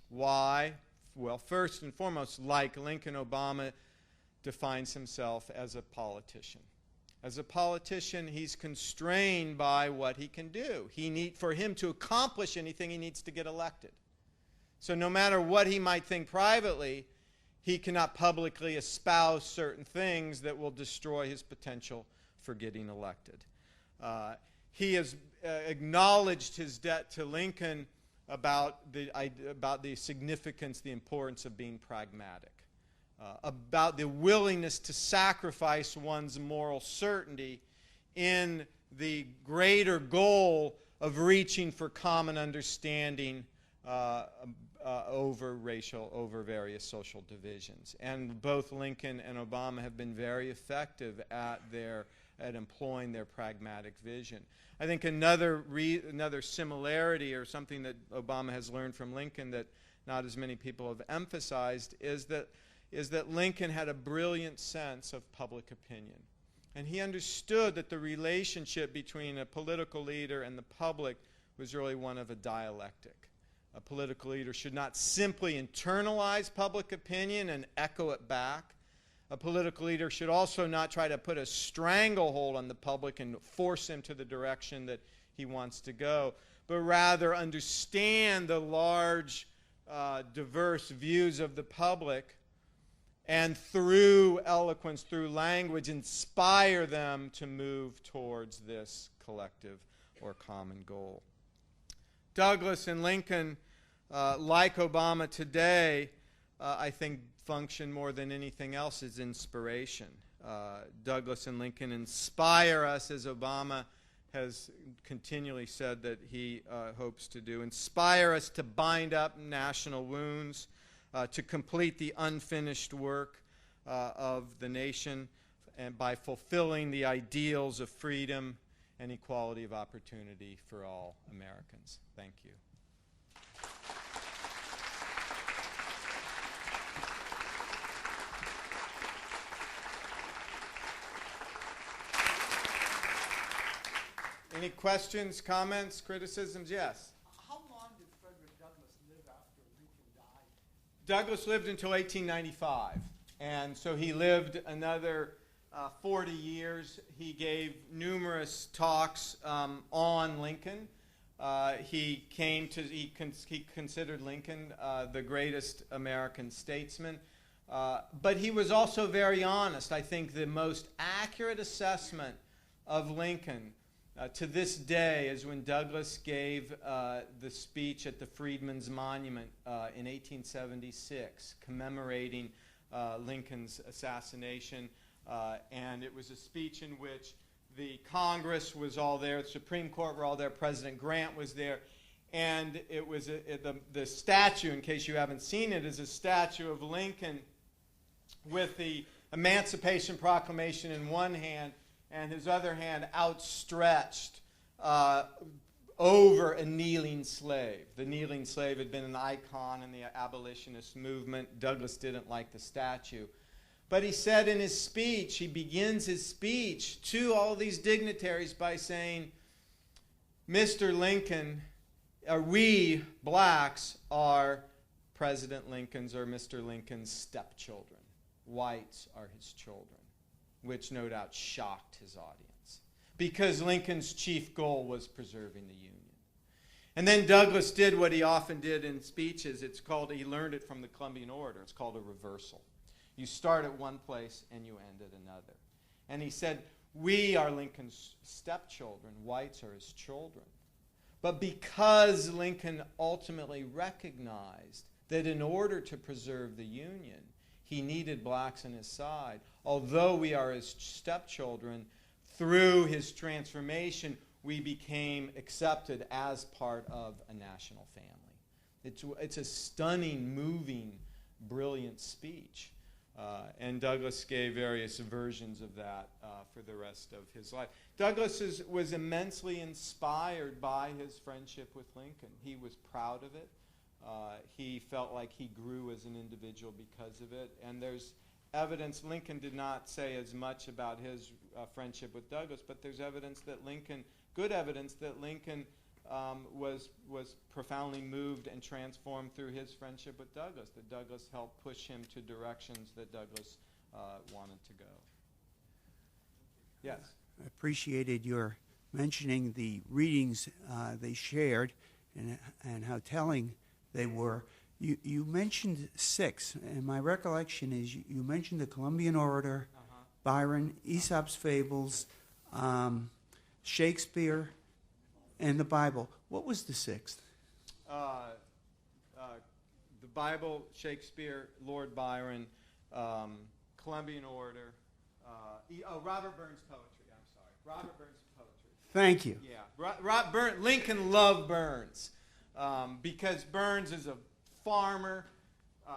Why? Well, first and foremost, like Lincoln, Obama defines himself as a politician. As a politician, he's constrained by what he can do. For him to accomplish anything, he needs to get elected. So no matter what he might think privately, he cannot publicly espouse certain things that will destroy his potential for getting elected. He has acknowledged his debt to Lincoln about the significance, the importance of being pragmatic, about the willingness to sacrifice one's moral certainty in the greater goal of reaching for common understanding over various social divisions. And both Lincoln and Obama have been very effective at employing their pragmatic vision. I think another similarity, or something that Obama has learned from Lincoln that not as many people have emphasized, is that Lincoln had a brilliant sense of public opinion. And he understood that the relationship between a political leader and the public was really one of a dialectic. A political leader should not simply internalize public opinion and echo it back. A political leader should also not try to put a stranglehold on the public and force him to the direction that he wants to go, but rather understand the large, diverse views of the public, and through eloquence, through language, inspire them to move towards this collective or common goal. Douglass and Lincoln, like Obama today, I think function more than anything else as inspiration. Douglass and Lincoln inspire us, as Obama has continually said that he hopes to do, inspire us to bind up national wounds, to complete the unfinished work of the nation, and by fulfilling the ideals of freedom and equality of opportunity for all Americans. Thank you. Any questions, comments, criticisms? Yes. How long did Frederick Douglass live after Lincoln died? Douglass lived until 1895, and so he lived another 40 years. He gave numerous talks on Lincoln. He considered Lincoln the greatest American statesman, but he was also very honest. I think the most accurate assessment of Lincoln to this day is when Douglass gave the speech at the Freedmen's Monument in 1876, commemorating Lincoln's assassination. And it was a speech in which the Congress was all there, the Supreme Court were all there, President Grant was there, and it was the statue, in case you haven't seen it, is a statue of Lincoln with the Emancipation Proclamation in one hand and his other hand outstretched over a kneeling slave. The kneeling slave had been an icon in the abolitionist movement. Douglass didn't like the statue. But he said in his speech, he begins his speech to all these dignitaries by saying, Mr. Lincoln, we blacks are President Lincoln's or Mr. Lincoln's stepchildren. Whites are his children, which no doubt shocked his audience, because Lincoln's chief goal was preserving the Union. And then Douglass did what he often did in speeches. He learned it from the Columbian orator. It's called a reversal. You start at one place and you end at another. And he said, we are Lincoln's stepchildren. Whites are his children. But because Lincoln ultimately recognized that in order to preserve the Union, he needed blacks on his side, although we are his stepchildren, through his transformation, we became accepted as part of a national family. It's a stunning, moving, brilliant speech. And Douglass gave various versions of that for the rest of his life. Douglass was immensely inspired by his friendship with Lincoln. He was proud of it. He felt like he grew as an individual because of it. And there's evidence, Lincoln did not say as much about his friendship with Douglass, but there's evidence that Lincoln, good evidence that Lincoln was profoundly moved and transformed through his friendship with Douglass, that Douglass helped push him to directions that Douglass wanted to go. Yes? I appreciated your mentioning the readings they shared and how telling they were. You mentioned 6, and my recollection is you mentioned the Columbian orator, Byron, Aesop's fables, Shakespeare, and the Bible. What was the 6th? The Bible, Shakespeare, Lord Byron, Columbian orator, Robert Burns' poetry. I'm sorry, Robert Burns' poetry. Thank you. Yeah, Lincoln loved Burns because Burns is a farmer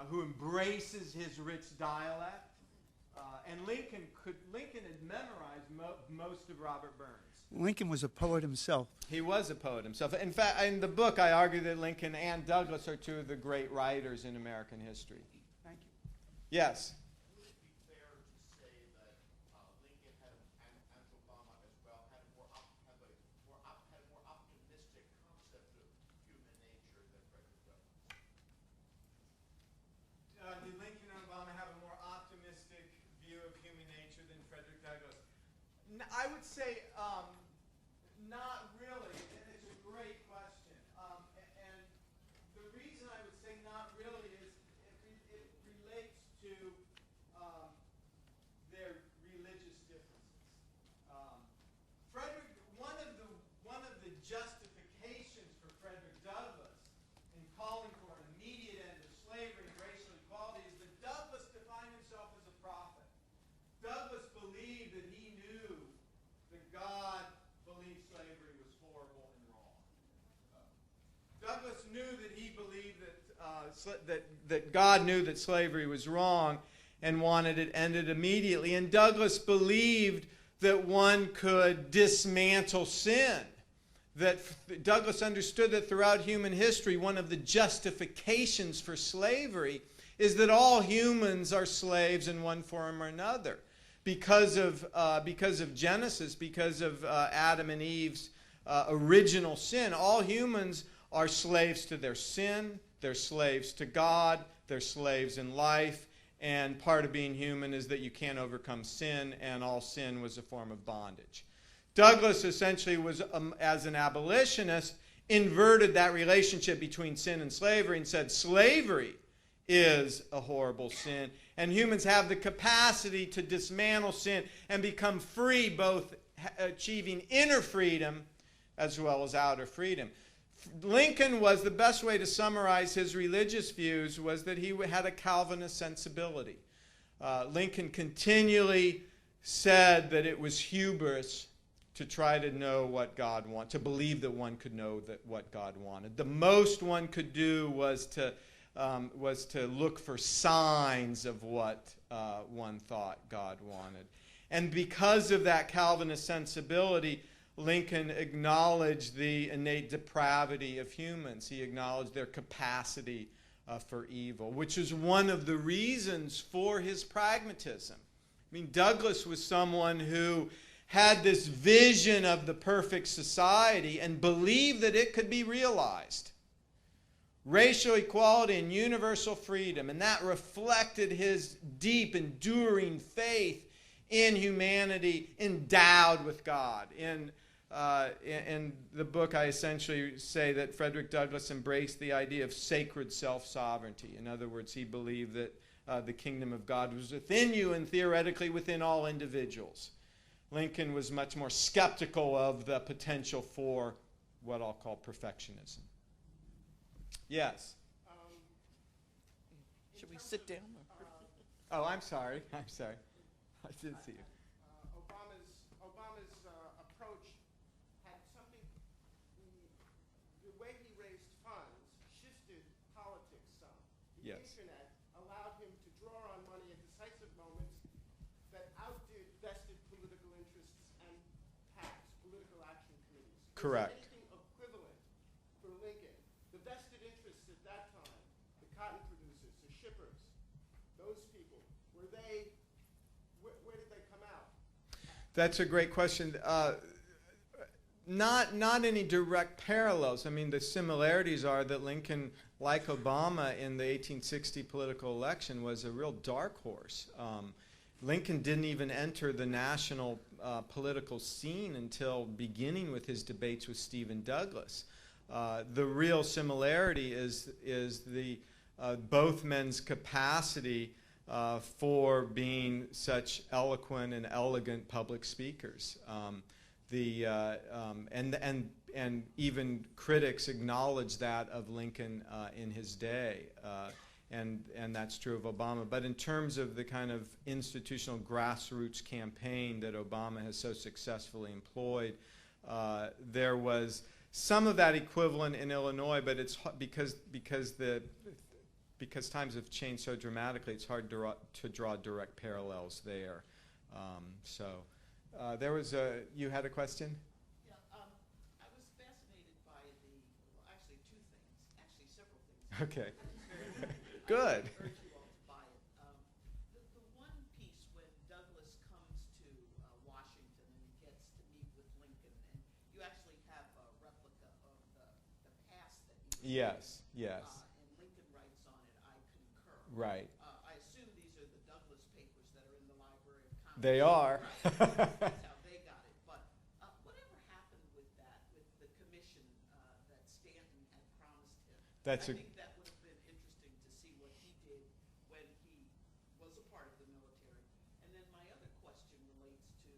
who embraces his rich dialect, and Lincoln had memorized most of Robert Burns. Lincoln was a poet himself. He was a poet himself. In fact, in the book, I argue that Lincoln and Douglass are 2 of the great writers in American history. Thank you. Yes. Would it be fair to say that Lincoln had, and Obama as well, had a more optimistic concept of human nature than Frederick Douglass? Did Lincoln and Obama have a more optimistic view of human nature than Frederick Douglass? I would say not really. It's a great question. And the reason I would say not really is it relates to their religious differences. One of the justifications for Frederick Douglass in calling for an immediate end of slavery and racial equality is that Douglass defined himself as a prophet. Douglass believed that he knew that God believed slavery was horrible and wrong. Douglass knew that he believed that God knew that slavery was wrong and wanted it ended immediately. And Douglass believed that one could dismantle sin. That Douglass understood that throughout human history, one of the justifications for slavery is that all humans are slaves in one form or another. Because of Genesis, because of Adam and Eve's original sin, all humans are slaves to their sin, they're slaves to God, they're slaves in life, and part of being human is that you can't overcome sin, and all sin was a form of bondage. Douglass essentially was, as an abolitionist, inverted that relationship between sin and slavery and said slavery is a horrible sin, and humans have the capacity to dismantle sin and become free, both achieving inner freedom as well as outer freedom. Lincoln was, the best way to summarize his religious views was that he had a Calvinist sensibility. Lincoln continually said that it was hubris to try to know what God wanted, to believe that one could know what God wanted. The most one could do was to look for signs of what one thought God wanted. And because of that Calvinist sensibility, Lincoln acknowledged the innate depravity of humans. He acknowledged their capacity for evil, which is one of the reasons for his pragmatism. I mean, Douglass was someone who had this vision of the perfect society and believed that it could be realized. Racial equality and universal freedom, and that reflected his deep, enduring faith in humanity endowed with God. In the book, I essentially say that Frederick Douglass embraced the idea of sacred self-sovereignty. In other words, he believed that the kingdom of God was within you and theoretically within all individuals. Lincoln was much more skeptical of the potential for what I'll call perfectionism. Yes? Should we sit down? Oh, I'm sorry. I'm sorry. I did see you. Obama's approach had something. The way he raised funds shifted politics some. The Yes. internet allowed him to draw on money at decisive moments that outdid vested political interests and PACs, political action committees. Correct. Was there anything equivalent for Lincoln? The vested interests at that time, the cotton producers, the shippers, those people, were they? Where did they come out? That's a great question. Not any direct parallels. I mean, the similarities are that Lincoln, like Obama in the 1860 political election, was a real dark horse. Lincoln didn't even enter the national political scene until beginning with his debates with Stephen Douglas. The real similarity is the both men's capacity for being such eloquent and elegant public speakers. And even critics acknowledge that of Lincoln in his day, and that's true of Obama. But in terms of the kind of institutional grassroots campaign that Obama has so successfully employed, there was some of that equivalent in Illinois, but it's because times have changed so dramatically, it's hard to draw direct parallels there. There was you had a question? Yeah, I was fascinated by actually two things, actually several things. Okay. Good. I urge you all to buy it. The one piece when Douglas comes to Washington and he gets to meet with Lincoln, and you actually have a replica of the past that he Yes. Yes. and Lincoln writes on it, I concur. Right. I assume these are the Douglas papers that are in the Library of Congress. They are. That's how they got it. But whatever happened with that, with the commission that Stanton had promised him? I think that would have been interesting to see what he did when he was a part of the military. And then my other question relates to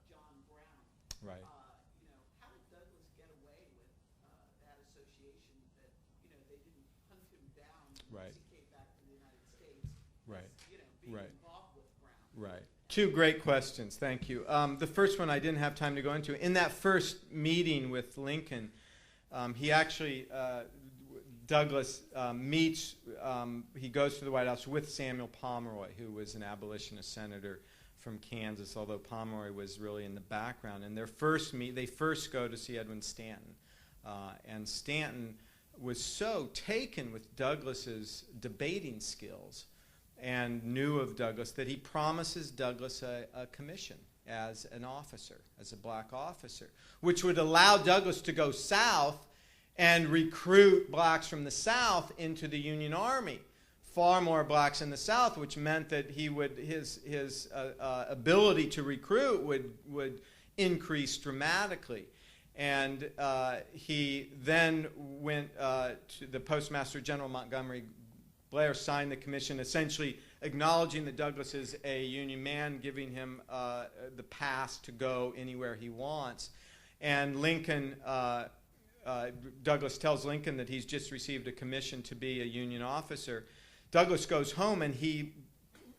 John Brown. Right. How did Douglas get away with that association that, they didn't hunt him down Right. once he came back from the United States? Right. Being Right. involved with Brown. Right. Two great questions. Thank you. The first one I didn't have time to go into. In that first meeting with Lincoln, he actually, Douglas meets, he goes to the White House with Samuel Pomeroy, who was an abolitionist senator from Kansas, although Pomeroy was really in the background. And they first go to see Edwin Stanton. And Stanton was so taken with Douglas's debating skills and knew of Douglas that he promises Douglas a commission as an officer, as a black officer, which would allow Douglas to go south and recruit blacks from the South into the Union Army. Far more blacks in the South, which meant that his ability to recruit would increase dramatically. And he then went to the Postmaster General Montgomery Blair, signed the commission, essentially acknowledging that Douglas is a Union man, giving him the pass to go anywhere he wants. And Douglas tells Lincoln that he's just received a commission to be a Union officer. Douglas goes home and he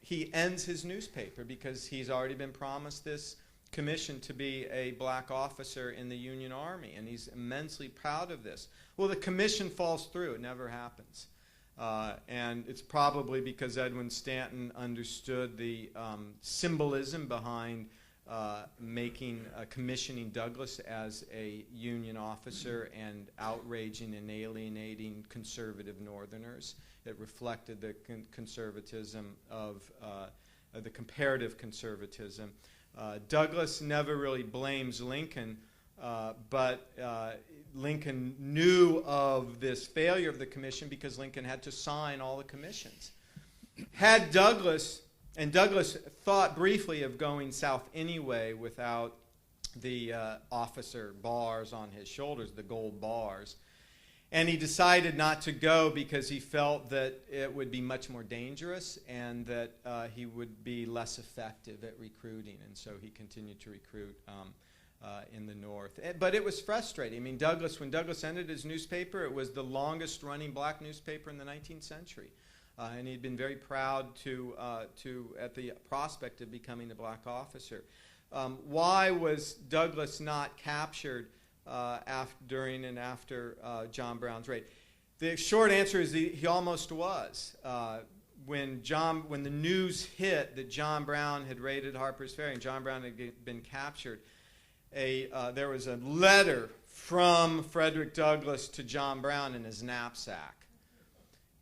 he ends his newspaper because he's already been promised this commission to be a black officer in the Union Army, and he's immensely proud of this. Well, the commission falls through. It never happens. And it's probably because Edwin Stanton understood the symbolism behind commissioning Douglas as a Union officer and outraging and alienating conservative Northerners. It reflected the conservatism of the comparative conservatism. Douglas never really blames Lincoln, but Lincoln knew of this failure of the commission because Lincoln had to sign all the commissions. Had Douglas, and Douglas thought briefly of going south anyway without the officer bars on his shoulders, the gold bars, and he decided not to go because he felt that it would be much more dangerous and that he would be less effective at recruiting, and so he continued to recruit in the North. But it was frustrating. I mean, when Douglas ended his newspaper, it was the longest running black newspaper in the 19th century. And he'd been very proud at the prospect of becoming a black officer. Why was Douglas not captured during and after John Brown's raid? The short answer is he almost was. When the news hit that John Brown had raided Harper's Ferry and John Brown had been captured, there was a letter from Frederick Douglass to John Brown in his knapsack.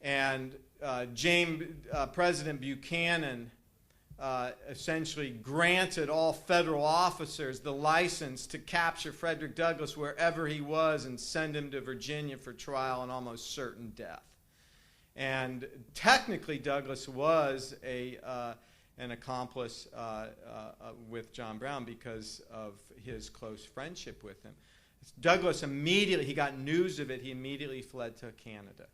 And President Buchanan essentially granted all federal officers the license to capture Frederick Douglass wherever he was and send him to Virginia for trial and almost certain death. And technically, Douglass was an accomplice with John Brown because of his close friendship with him. Douglass he got news of it, he immediately fled to Canada.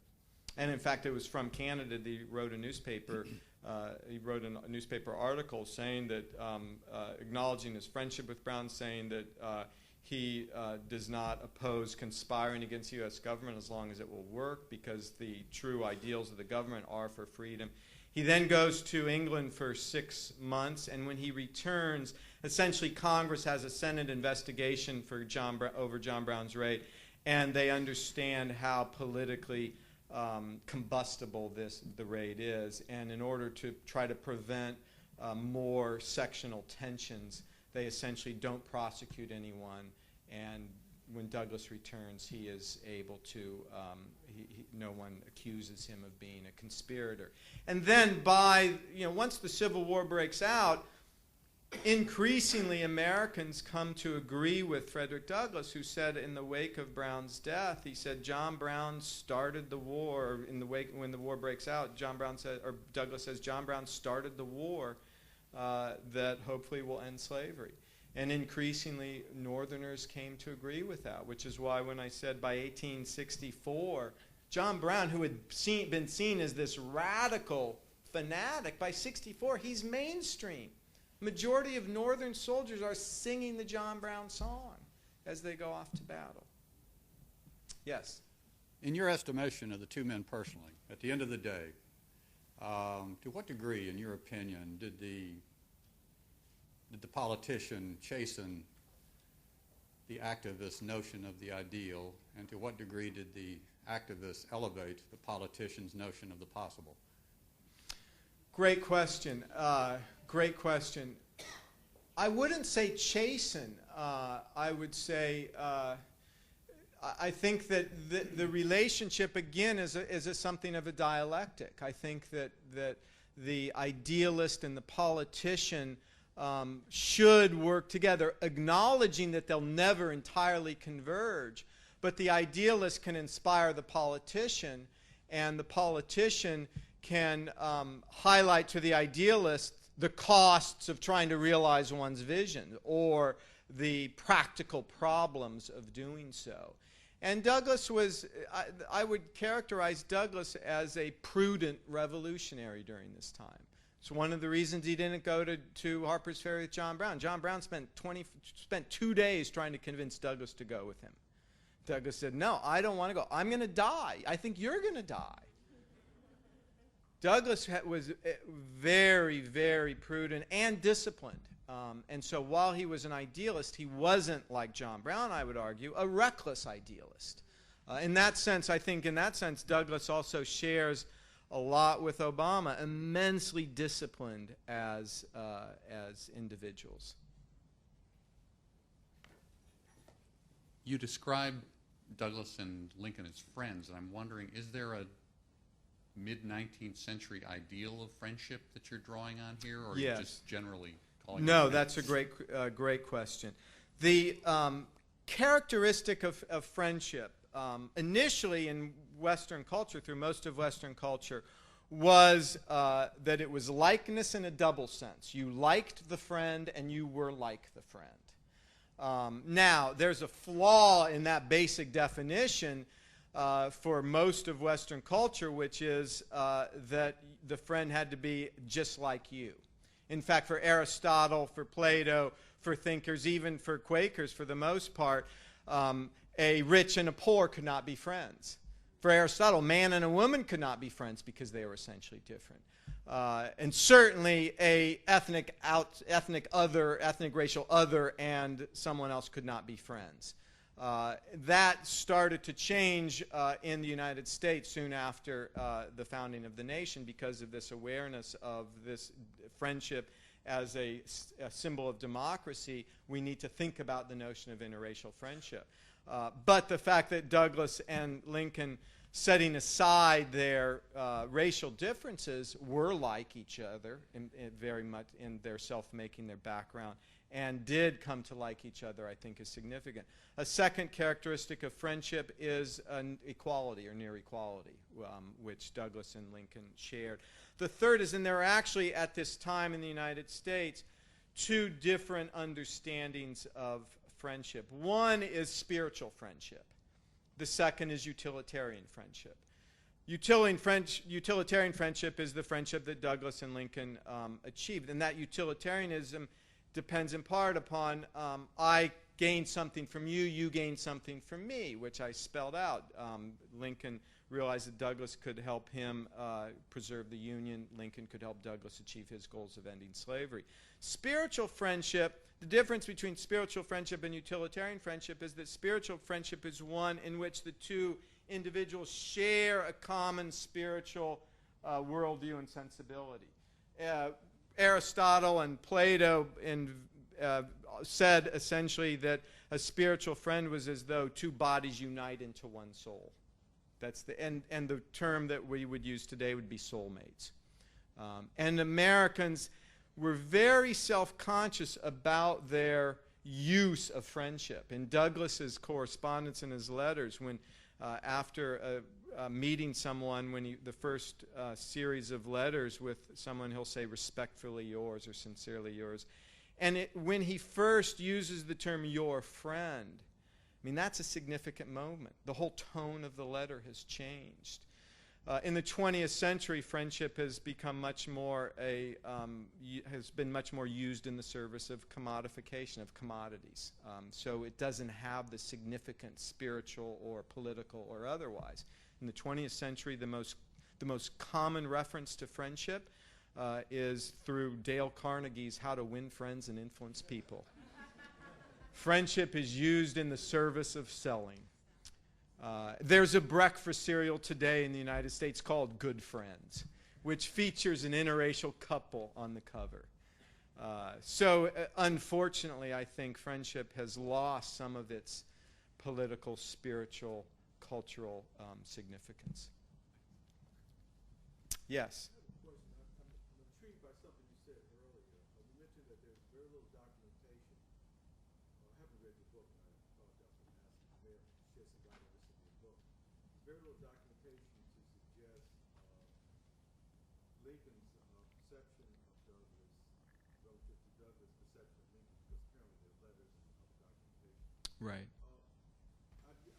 And in fact, it was from Canada that he wrote a newspaper. He wrote a newspaper article saying that, acknowledging his friendship with Brown, saying that he does not oppose conspiring against the U.S. government as long as it will work, because the true ideals of the government are for freedom. He then goes to England for 6 months, and when he returns, essentially Congress has a Senate investigation for over John Brown's raid, and they understand how politically combustible the raid is, and in order to try to prevent more sectional tensions, they essentially don't prosecute anyone, and when Douglas returns, he is able to, no one accuses him of being a conspirator. And then once the Civil War breaks out, increasingly Americans come to agree with Frederick Douglass, who said in the wake of Brown's death, he said John Brown started the war. When the war breaks out, Douglass says John Brown started the war that hopefully will end slavery. And increasingly Northerners came to agree with that, which is why when I said by 1864, John Brown, who had been seen as this radical fanatic, by 64 he's mainstream. Majority of Northern soldiers are singing the John Brown song as they go off to battle. Yes? In your estimation of the two men personally, at the end of the day, to what degree, in your opinion, did the politician chasten the activist notion of the ideal, and to what degree did the activist elevate the politician's notion of the possible? Great question. Great question. I wouldn't say chasten. I would say I think that the relationship, again, is something of a dialectic. I think that the idealist and the politician should work together, acknowledging that they'll never entirely converge. But the idealist can inspire the politician, and the politician can highlight to the idealist the costs of trying to realize one's vision or the practical problems of doing so. And Douglas was, I would characterize Douglas as a prudent revolutionary during this time. It's one of the reasons he didn't go to Harper's Ferry with John Brown. John Brown spent 2 days trying to convince Douglas to go with him. Douglas said, no, I don't want to go. I'm going to die. I think you're going to die. Douglas was very, very prudent and disciplined. And so while he was an idealist, he wasn't, like John Brown, I would argue, a reckless idealist. In that sense, I think Douglas also shares a lot with Obama, immensely disciplined as individuals. You describe Douglas and Lincoln as friends, and I'm wondering, is there a mid-19th century ideal of friendship that you're drawing on here, or are you just generally calling No, it that's a great question. The characteristic of friendship, initially in Western culture, through most of Western culture, was that it was likeness in a double sense. You liked the friend and you were like the friend. Now, there's a flaw in that basic definition for most of Western culture, which is that the friend had to be just like you. In fact, for Aristotle, for Plato, for thinkers, even for Quakers for the most part, a rich and a poor could not be friends. For Aristotle, man and a woman could not be friends because they were essentially different. And certainly a ethnic racial other and someone else could not be friends. That started to change in the United States soon after the founding of the nation because of this awareness of this friendship as a symbol of democracy. We need to think about the notion of interracial friendship. But the fact that Douglas and Lincoln, setting aside their racial differences, were like each other in very much in their self-making, their background, and did come to like each other, I think is significant. A second characteristic of friendship is an equality or near equality, which Douglas and Lincoln shared. The third is, and there are actually at this time in the United States two different understandings of friendship. One is spiritual friendship. The second is utilitarian friendship. Utilitarian friendship is the friendship that Douglas and Lincoln achieved, and that utilitarianism depends in part upon I gain something from you, you gain something from me, which I spelled out. Lincoln realized that Douglas could help him preserve the Union. Lincoln could help Douglas achieve his goals of ending slavery. Spiritual friendship, the difference between spiritual friendship and utilitarian friendship is that spiritual friendship is one in which the two individuals share a common spiritual worldview and sensibility. Aristotle and Plato said essentially that a spiritual friend was as though two bodies unite into one soul. That's and the term that we would use today would be soulmates. And Americans were very self-conscious about their use of friendship. In Douglas's correspondence and his letters, when after meeting someone, when the first series of letters with someone, he'll say respectfully yours or sincerely yours. And when he first uses the term your friend, I mean, that's a significant moment. The whole tone of the letter has changed. In the 20th century, friendship has become much more has been much more used in the service of commodification of commodities. So it doesn't have the significant spiritual or political or otherwise. In the 20th century, the most common reference to friendship is through Dale Carnegie's How to Win Friends and Influence People. Friendship is used in the service of selling. There's a breakfast cereal today in the United States called Good Friends, which features an interracial couple on the cover. So unfortunately, I think friendship has lost some of its political, spiritual, cultural significance. Yes? I'm intrigued by something you said earlier. You mentioned that there's very little documentation. I haven't read the book, and I apologize for asking. May have shed some light on this in your book. Very little documentation to suggest Lincoln's perception of Douglas relative to Douglas' perception of Lincoln, because apparently there are letters and other documentation. Right. I'm just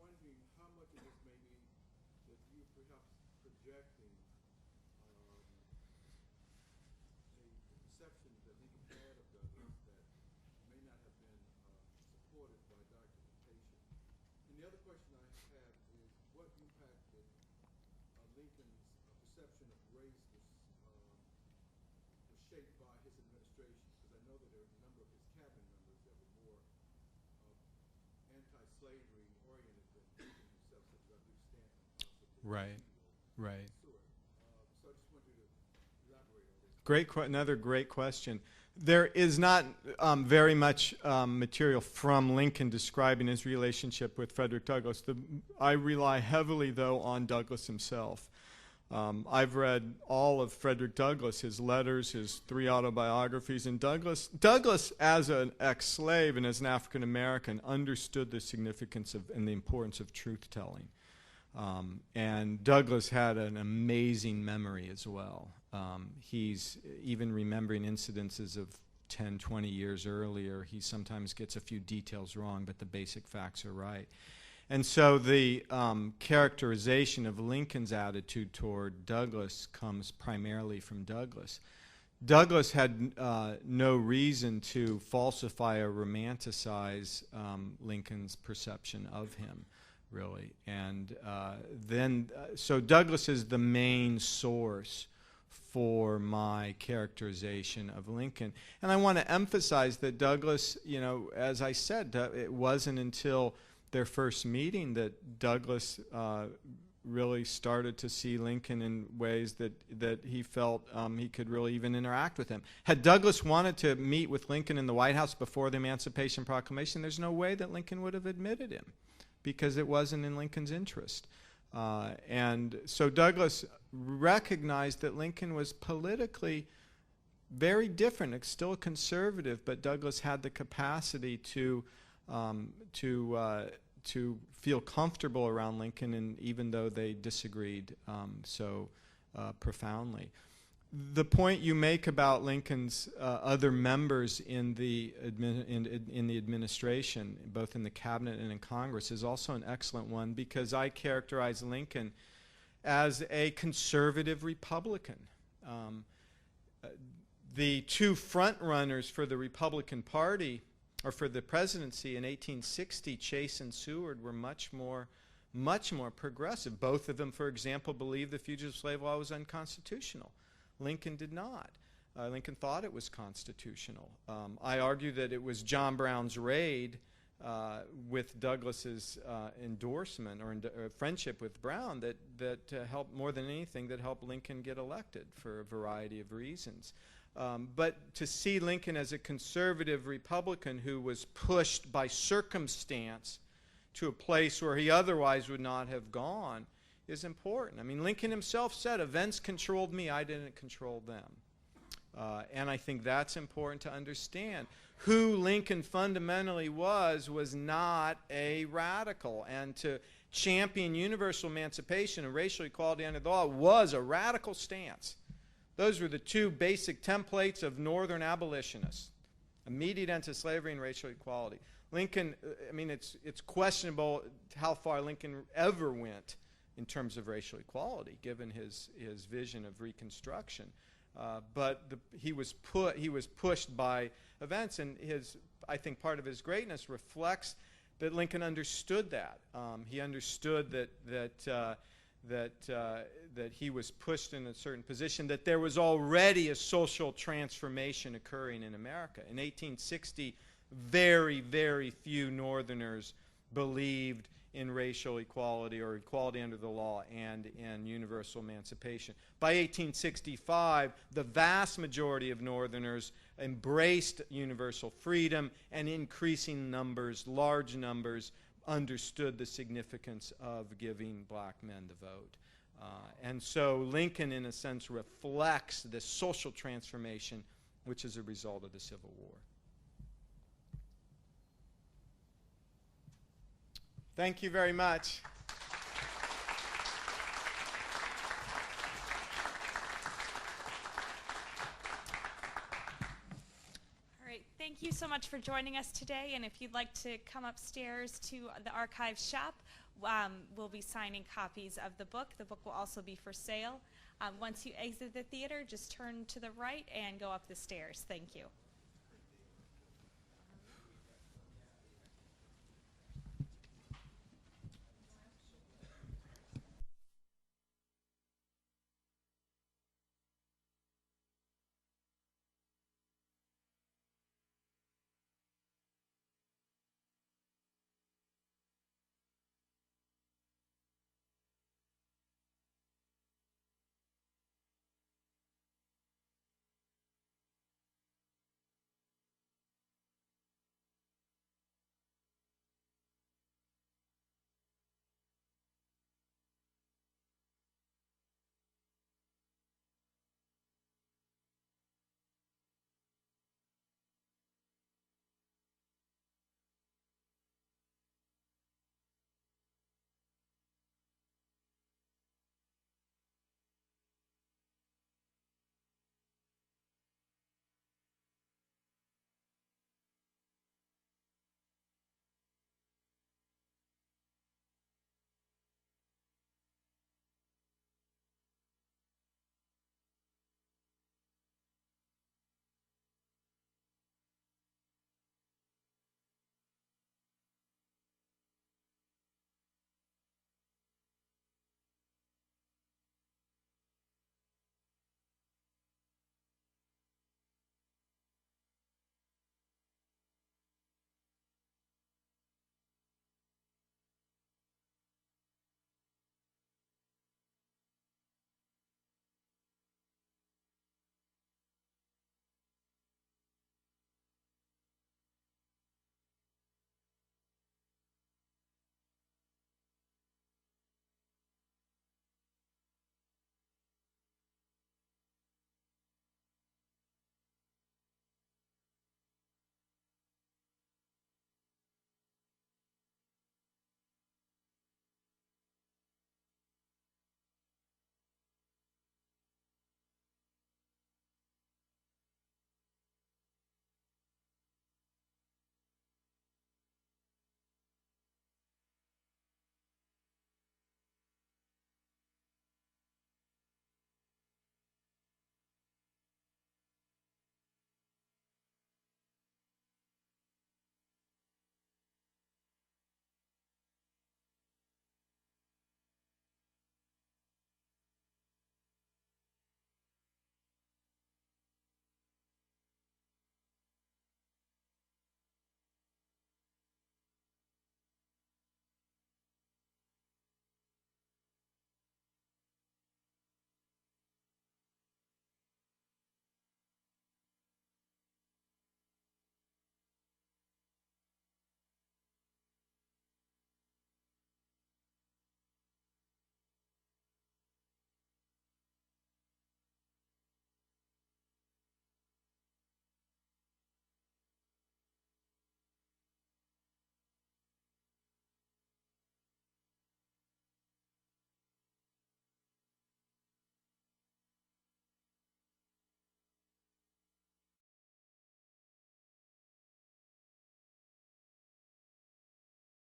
wondering how much of this may be that you perhaps projecting a perception that Lincoln had of Douglas that may not have been supported by documentation. And the other question I have is, what impact did Lincoln's perception of race was shaped by his administration? Because I know that there are a number of his cabinet members that were more anti-slavery oriented than Lincoln himself, such as I believe Stanton. Right, right. Seward. So I just wanted you to elaborate on this. Another great question. There is not very much material from Lincoln describing his relationship with Frederick Douglass. I rely heavily, though, on Douglass himself. I've read all of Frederick Douglass, his letters, his 3 autobiographies, and Douglass, as an ex-slave and as an African-American, understood the significance of and the importance of truth-telling. And Douglass had an amazing memory as well. He's even remembering incidences of 10, 20 years earlier. He sometimes gets a few details wrong, but the basic facts are right. And so the characterization of Lincoln's attitude toward Douglass comes primarily from Douglass. Douglass had no reason to falsify or romanticize Lincoln's perception of him, really. And so Douglass is the main source for my characterization of Lincoln. And I want to emphasize that Douglass, as I said, it wasn't until their first meeting that Douglass really started to see Lincoln in ways that he felt he could really even interact with him. Had Douglass wanted to meet with Lincoln in the White House before the Emancipation Proclamation, there's no way that Lincoln would have admitted him, because it wasn't in Lincoln's interest. And so Douglass recognized that Lincoln was politically very different. It's still a conservative, but Douglass had the capacity to feel comfortable around Lincoln, and even though they disagreed so profoundly. The point you make about Lincoln's other members in the administration, both in the cabinet and in Congress, is also an excellent one, because I characterize Lincoln as a conservative Republican. The 2 front runners for the Republican Party, or for the presidency in 1860, Chase and Seward, were much more progressive. Both of them, for example, believed the fugitive slave law was unconstitutional. Lincoln did not. Lincoln thought it was constitutional. I argue that it was John Brown's raid with Douglass's endorsement or friendship with Brown that helped, more than anything, that helped Lincoln get elected for a variety of reasons. But to see Lincoln as a conservative Republican who was pushed by circumstance to a place where he otherwise would not have gone is important. I mean, Lincoln himself said, events controlled me, I didn't control them. And I think that's important to understand. Who Lincoln fundamentally was not a radical. And to champion universal emancipation and racial equality under the law was a radical stance. Those were the 2 basic templates of Northern abolitionists: immediate end to slavery and racial equality. Lincoln, I mean, it's questionable how far Lincoln ever went in terms of racial equality, given his vision of Reconstruction. But he was pushed by events, and I think part of his greatness reflects that Lincoln understood that. He understood that he was pushed in a certain position, that there was already a social transformation occurring in America. In 1860, very, very few Northerners believed in racial equality or equality under the law and in universal emancipation. By 1865, the vast majority of Northerners embraced universal freedom, and increasing numbers, large numbers, understood the significance of giving black men the vote. And so Lincoln, in a sense, reflects the social transformation which is a result of the Civil War. Thank you very much. All right, thank you so much for joining us today. And if you'd like to come upstairs to the archives shop, we'll be signing copies of the book. The book will also be for sale. Once you exit the theater, just turn to the right and go up the stairs. Thank you.